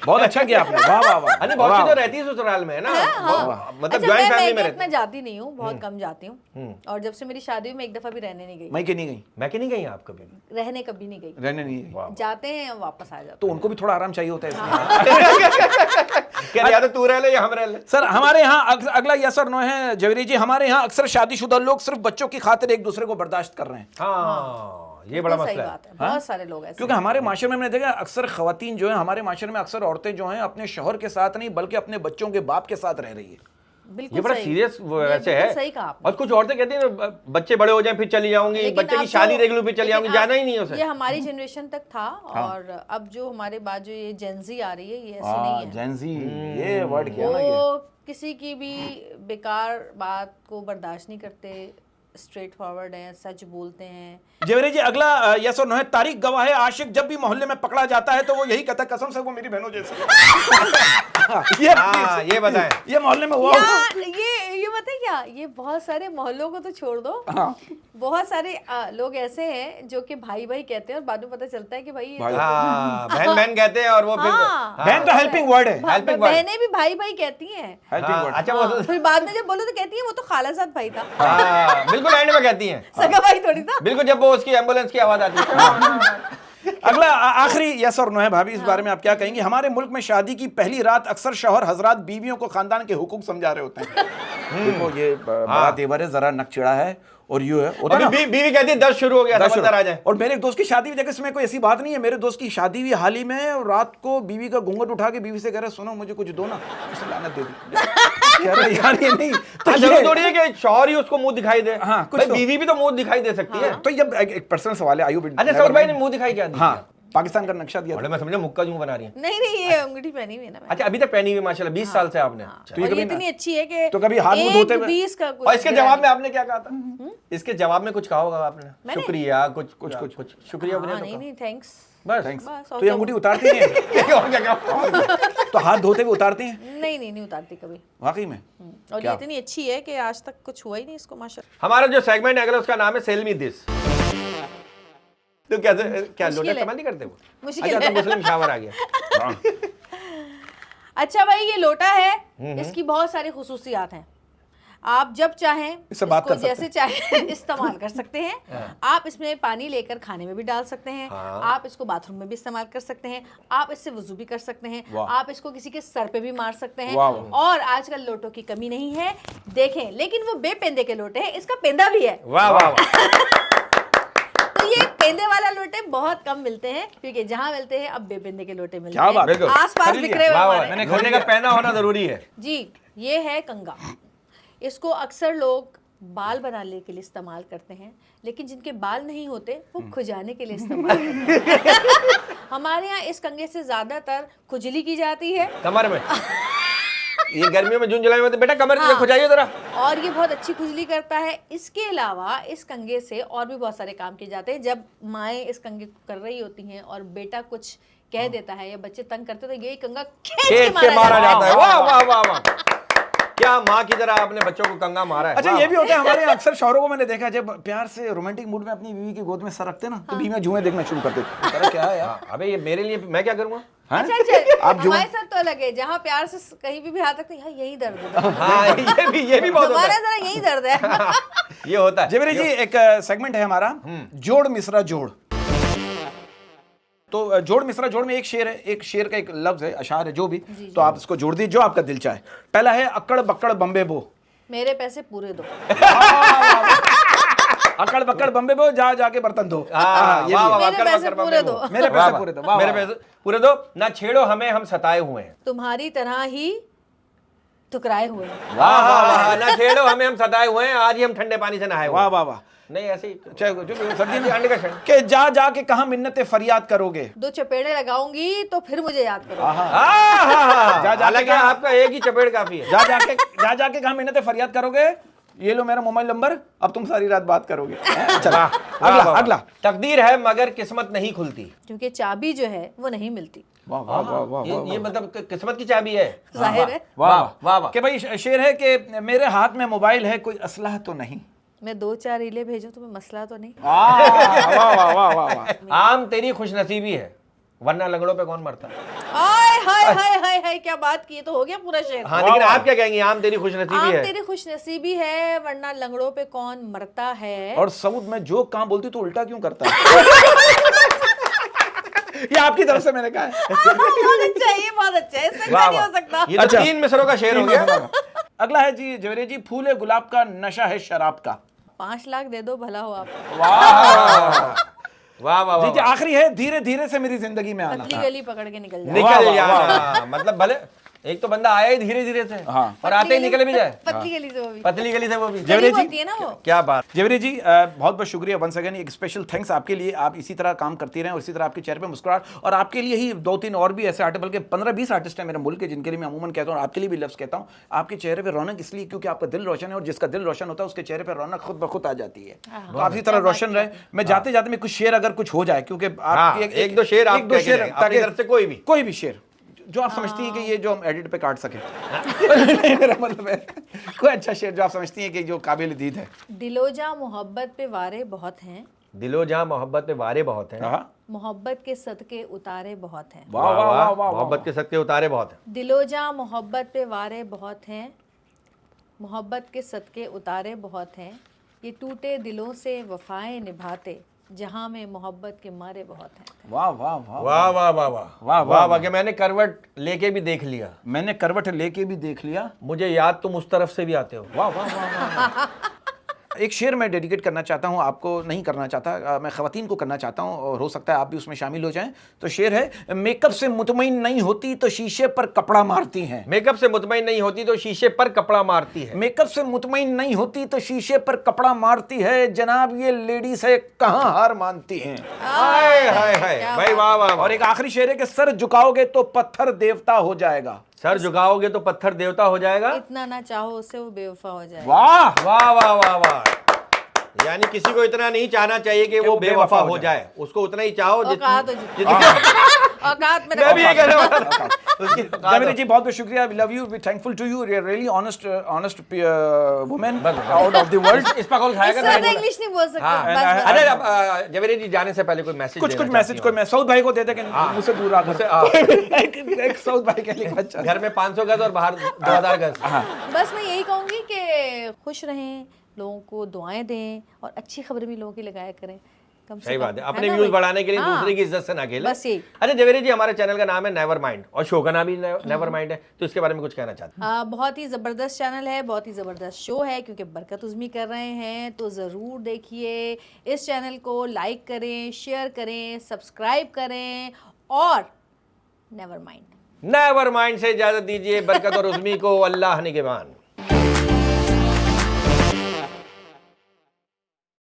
बहुत अच्छा किया आपने, वाह वाह वाह। अरे बहुत सी तो रहती है ससुराल में है ना, मतलब अच्छा, ज्वाइंट मैं फैमिली में मैं रहती मैं है। जाती नहीं हूँ, बहुत कम जाती हूँ। और जब से मेरी शादी हुई मैं एक दफा भी रहने नहीं गई, मई के नहीं गई, मैं कि नहीं गई आप कभी? रहने कभी नहीं गई। रहने नहीं गई, जाते हैं वापस आ जाते तो उनको भी थोड़ा आराम चाहिए होता है इसलिए। क्या या तो तू रह ले या हम रह ले। सर हमारे यहाँ अगला यस और नो है जवेरी जी, हमारे यहाँ अक्सर शादीशुदा लोग सिर्फ बच्चों की खातिर एक दूसरे को बर्दाश्त कर रहे हैं। हाँ, ये बड़ा हैं। सही मसला है। बात है, बहुत सारे लोग ऐसे क्योंकि हमारे माशरे में मैंने देखा अक्सर खवातीन जो है, हमारे माशरे में अक्सर औरतें जो हैं अपने शौहर के साथ नहीं बल्कि अपने बच्चों के बाप के साथ रह रही है। बिल्कुल ये बड़ा सही। सीरियस वैसे बिल्कुल है। सही कहा आपने। और कुछ औरतें कहती हैं बच्चे बड़े हो जाएं फिर चली जाऊंगी, लेकिन बच्चे अब की शादी तो- रेगुलर पे चली लेकिन जाऊंगी, जाना ही नहीं है ये उसे। हमारी जनरेशन तक था, और अब जो हमारे बाद जो ये जेंजी आ रही है ये ऐसी नहीं है। जेंजी, ये वर्ड क्या ना ये। वो किसी की भी बेकार बात को बर्दाश्त नहीं करते, स्ट्रेट फॉरवर्ड हैं, सच बोलते हैं। जवेरी जी अगला यस और नो है, तारीख गवाह है, आशिक जब भी मोहल्ले में पकड़ा जाता है तो वो यही कहता है कसम से वो मेरी बहनों जैसी है। हाँ, ये बताएं। ये मोहल्ले में हुआ यार ये बताए क्या, ये बहुत सारे मोहल्लों को तो छोड़ दो, बहुत सारे लोग ऐसे हैं जो कि भाई भाई कहते हैं और बाद में पता चलता है कि भाई ये तो- हाँ, बहन बहन कहते हैं और वो फिर हाँ। बहन तो हेल्पिंग वर्ड है, helping word। बहनें भी भाई भाई कहती हैं। हेल्पिंग हाँ, वर्ड। अच्छा वो फिर बाद में जब बोलो तो कहती है वो तो खालाजाद भाई था, हाँ, बिल्कुल एंड में कहती हैं, सगा भाई थोड़ी था। बिल्कुल जब वो उसकी एम्बुलेंस की आवाज आती है। अगला आखिरी यस और नो है भाभी, इस बारे में आप क्या कहेंगी? हमारे मुल्क में शादी की पहली रात अक्सर शौहर हजरात बीवियों को खानदान के हुकूक समझा रहे होते हैं। देखो ये बड़ा तेवर है, जरा नकचिड़ा है और यूं है होता और ना। बीवी कहती है 10 शुरू हो गया, दस समझदार आ जाए। और मेरे एक दोस्त की शादी भी देखो, इसमें कोई ऐसी बात नहीं है, मेरे दोस्त की शादी हुई हाल ही में और रात को बीवी का घूंघट उठा के बीवी से कह रहे सुनो मुझे कुछ दो ना, उसे लानत दे दी। कह रहे यार ये नहीं तो हाँ, जरूर थोड़ी है कि शौहर ही उसको मुंह दिखाई दे। हाँ, कुछ भाई, तो। बीवी भी तो मुंह दिखाई दे सकती है। तो ये एक पर्सनल सवाल है, आयु अच्छा, सौर भाई ने मुंह दिखाई क्या दी? हाँ, पाकिस्तान का नक्शा दिया था। बड़े मैं समझा मुक्का यूं बना रही है। नहीं नहीं, ये अंगूठी पहनी हुई है ना मैंने। अच्छा, अभी तक पहनी हुई माशाल्लाह 20 साल से आपने। तो ये और कभी ये इतनी अच्छी है कि तो कभी हाथ मुंह धोते हुए- 1-20 का कुछ और इसके गिरा जवाब में नहीं। आपने क्या कहा था? इसके जवाब में कुछ कहा होगा आपने? मैंने? शुक्रिया, कुछ शुक्रिया हाँ, वगैरह नहीं तो नहीं, थैंक्स। बस। थैंक्स। बस, तो ये अंगूठी उतारती नहीं है? कहा। और क्या कहा? तो हाथ धोते हुए उतारती हैं नहीं नहीं नहीं उतारती कभी। वाकई में? और क्या? ये इतनी अच्छी है कि आज तक कुछ हुआ ही नहीं इसको माशाल्लाह। हमारा जो सेगमेंट है अगला उसका नाम है सेल मी दिस। तो कैसे क्या मुश्किल लोटा है। इस्तेमाल नहीं करते वो? मुश्किल अच्छा, है। तो मुस्लिम शावर आ गया। अच्छा भाई, ये लोटा है, इसकी बहुत सारी खुसूसियात हैं। आप जब चाहें इससे बात इसको कर सकते जैसे चाहें इस्तेमाल कर सकते हैं। आप इसमें पानी लेकर खाने में भी डाल सकते हैं, आप इसको बाथरूम में भी इस्तेमाल कर सकते हैं, आप इससे वजू भी कर सकते हैं, आप इसको किसी के सर पे भी मार सकते हैं। और आजकल लोटों की कमी नहीं है, देखें, लेकिन वो बेपेंदे के लोटे हैं, इसका पेंदा भी है। वाह वाह वाह। तो ये पेंदे वाला लोटे बहुत कम मिलते हैं, क्योंकि जहाँ मिलते हैं अब बेपेंदे के लोटे मिलते क्या बात है। हैं, आस-पास खरीद बिखरे लिया। हुए वाह वाह, हमारे। मैंने घोड़े का पहना होना जरूरी है। जी, ये है कंगा। इसको अक्सर लोग बाल बनाने के लिए इस्तेमाल करते हैं, लेकिन जिनके बाल नहीं होते वो खुजाने के लिए इस्तेमाल करते हैं। हमारे यहाँ इस कंगे से ज्यादातर खुजली की जाती है। कमर में ये गर्मियों में जून जुलाई में तो बेटा कमर हाँ। खुजाइए जरा। और ये बहुत अच्छी खुजली करता है। इसके अलावा इस कंघे से और भी बहुत सारे काम किए जाते हैं। जब माएँ इस कंघे को कर रही होती हैं और बेटा कुछ कह देता है या बच्चे तंग करते तो यही कंघा खींच के मारा जाता है। वाह वाह वाह वाह, क्या माँ की तरह अपने बच्चों को कंगा मारा है। अच्छा ये भी होता है हमारे अक्सर शौहरों को, मैंने देखा जब प्यार से रोमांटिक मूड में अपनी बीवी की गोद में सर रखते ना तो बीवी जुएं देखना शुरू कर देते। तेरा क्या है यार? अबे ये मेरे लिए मैं क्या करूँगा? अच्छा आप हमारे साथ तो अलग है, जहाँ प्यार से कहीं भी हाथ रखते हैं यही दर्द है। हाँ ये भी बहुत होता हमारा है। जरा यही दर्द है। ये होता है। जवेरी जी एक सेगमेंट है हमारा जोड़ मिसरा जोड़। तो जोड़ मिसरा जोड़ में एक शेर है, एक शेर का एक लफ्ज है, अशार है जो भी, तो आप इसको जोड़ दीजिए जो आपका दिल चाहे। पहला है अक्कड़ बक्कड़ बम्बे बो। मेरे पैसे पूरे दो। अक्कड़ बक्कड़ बम्बे बो, जा जाके बर्तन धो। हाँ, ये वाह, भी है। वाह, मेरे पैसे पूरे दो। मेरे पैसे पूरे दो। वाह, मेरे वाह। पैसे पूरे दो, ना छेड़ो हमें हम सताए हुए हैं। तुम्हारी तरह ही ठुकराए हुए हैं। वाह वाह वाह, ना छेड़ो हमें हम सताए हुए हैं, आज ही हम ठंडे पानी से नहाए हुए वाह हैं। वाह वाह। नहीं ऐसे ही सर्दी में अंडे का क्षण। के जा जा के कहाँ मिन्नतें फरियाद करोगे। दो चपेड़े लगाऊंगी तो फिर मुझे याद करो। जा जा हालांकि के आपका एक ही चपेट काफी है। जा जाके कहाँ मिन्नतें फरियाद करोगे। ये लो मेरा मोबाइल नंबर, अब तुम सारी रात बात करोगे। चला अगला अगला। तकदीर है मगर किस्मत नहीं खुलती। क्योंकि चाबी जो है वो नहीं मिलती। वाह वाह वाह वाह। ये मतलब किस्मत की चाबी है। जाहिर है। वाह वाह वाह। कि भाई शेर है कि मेरे हाथ में मोबाइल है, कोई असलहा तो नहीं। मैं 2-4 रीले भेजूं तो मैं मसला तो नहीं। वाह वाह वाह वाह वाह। आम तेरी खुशनसीबी है वरना लंगड़ों पे कौन मरता। हाय हाय हाय हाय हाय, क्या बात की, तो हो गया पूरा शेर। हाँ लेकिन आप क्या कहेंगे? आम तेरी खुशनसीबी आम है। तेरी खुशनसीबी है वरना लंगड़ों पे कौन मरता है। और सऊद में जो काम बोलती तो उल्टा क्यों करता है? ये आपकी तरफ से मैंने कहा है। बहुत अच्छा है, ये बहुत अच्छा है, इससे अच्छा नहीं हो सकता। ये तो 3 मिसरों का शेर हो गया। अगला है जी जवेरी जी, फूले गुलाब का नशा है शराब का। 5 लाख दे दो भला हो आप। वाह वाह वाह। जी आखिरी है, धीरे धीरे से मेरी जिंदगी में आना। पतली गली पकड़ के निकल जाए। निकल जाना, मतलब भले एक तो बंदा आया ही धीरे धीरे से और आते ही निकल भी जाए। पतली गली से वो भी। पतली गली से वो भी। जवेरी गरीब होती है ना वो। क्या बात। जवेरी जी बहुत बहुत शुक्रिया वंस अगेन, एक स्पेशल थैंक्स आपके लिए। आप इसी तरह काम करती रहें और इसी तरह आपके चेहरे पे मुस्कुराहट, और आपके लिए ही 2-3 और भी ऐसे आर्टिस्ट, बल्कि 15-20 आर्टिस्ट हैं मेरे मुल्क के जिनके लिए मैं अमूमन कहता हूँ, आपके लिए भी लफ्ज़ कहता हूँ। आपके चेहरे पे रौनक इसलिए क्योंकि आपका दिल रोशन है, और जिसका दिल रोशन होता है उसके चेहरे पे रौनक खुद ब खुद आ जाती है। तो आप इसी तरह रोशन रहे। मैं जाते जाते में कुछ शेर अगर कुछ हो जाए, क्योंकि आप एक दो शेर आप अपनी तरफ से कोई भी शेर जो आप समझती हैं कि ये जो हम एडिट पे काट सके। नहीं, मेरा मतलब है कोई अच्छा शेर जो आप समझती हैं कि जो काबिल दीद है। दिलोजा मोहब्बत पे वारे बहुत हैं। दिलो जहां मोहब्बत पे वारे बहुत हैं। मोहब्बत के सदके उतारे बहुत हैं। वाह वाह वाह वाह। मोहब्बत के सदके उतारे बहुत हैं। दिलोजा मोहब्बत पे वारे बहुत हैं। मोहब्बत के सदके उतारे बहुत हैं। ये टूटे दिलों से वफाएं निभाते जहां में मोहब्बत के मारे बहुत हैं। वाह वाह वाह वाह वाह वाह वाह वाह वाह। मैंने करवट लेके भी देख लिया। मैंने करवट लेके भी देख लिया। मुझे याद तुम उस तरफ से भी आते हो। वाह वाह वाह। एक शेर मैं डेडिकेट करना चाहता हूँ, आपको नहीं करना चाहता, मैं ख़वातीन को करना चाहता हूँ, और हो सकता है आप भी उसमें शामिल हो जाएं। तो शेर है, मेकअप से मुतमईन नहीं होती तो शीशे पर कपड़ा मारती हैं। मेकअप से मुतमईन नहीं होती तो शीशे पर कपड़ा मारती है। मेकअप से मुतमईन नहीं होती तो शीशे पर कपड़ा मारती है, जनाब ये लेडीज है कहाँ हार मानती हैं। हाय हाय हाय भाई, वाह वाह। और एक आखिरी शेर है कि सर झुकाओगे तो पत्थर देवता हो जाएगा। सर झुकाओगे तो पत्थर देवता हो जाएगा। इतना ना चाहो उससे वो बेवफा हो जाए। वाह वाह वाह वाह वाह। यानी किसी को इतना नहीं चाहना चाहिए कि वो बेवफा हो जाए, उसको उतना ही चाहो औकात हो औकात में मैं भी ये कहने वाला था। जवेरी जी बहुत बहुत शुक्रिया, we love you, we thankful to you, really honest women out of the world. इस पकौल खाएगा ना। इससे इंग्लिश नहीं बोल सकते। हाँ। बस, अरे अब जवेरी जी जाने से पहले कोई मैसेज कुछ मैसेज कोई मैं सऊद भाई को दे दे कि मुझसे दूर आकर एक सऊद भाई के लिए बच्चा घर में 500 गज और बाहर 2000 गज। बस मैं यही कहूंगी कि खुश रहें, लोगों को दुआएं दें और अच्छी खबरें भी लोगों की लगाया करें। कम से सही कम, बात है, है अपने ना व्यूज भाई? बढ़ाने के लिए हाँ। दूसरे की इज्जत से ना खेलें। बस यही। अच्छा जवेरी जी, हमारे चैनल का नाम है नेवर माइंड और शो का नाम भी नेवर माइंड है, तो इसके बारे में कुछ कहना चाहते हैं? बहुत ही ज़बरदस्त चैनल है, बहुत ही ज़बरदस्त शो है, क्योंकि बरकत उज़मी कर रहे हैं, तो ज़रूर देखिए। इस चैनल को लाइक करें, शेयर करें, सब्सक्राइब करें और नेवर माइंड नेवर माइंड से इजाजत दीजिए। बरकत और उज़मी को अल्लाह निगहबान।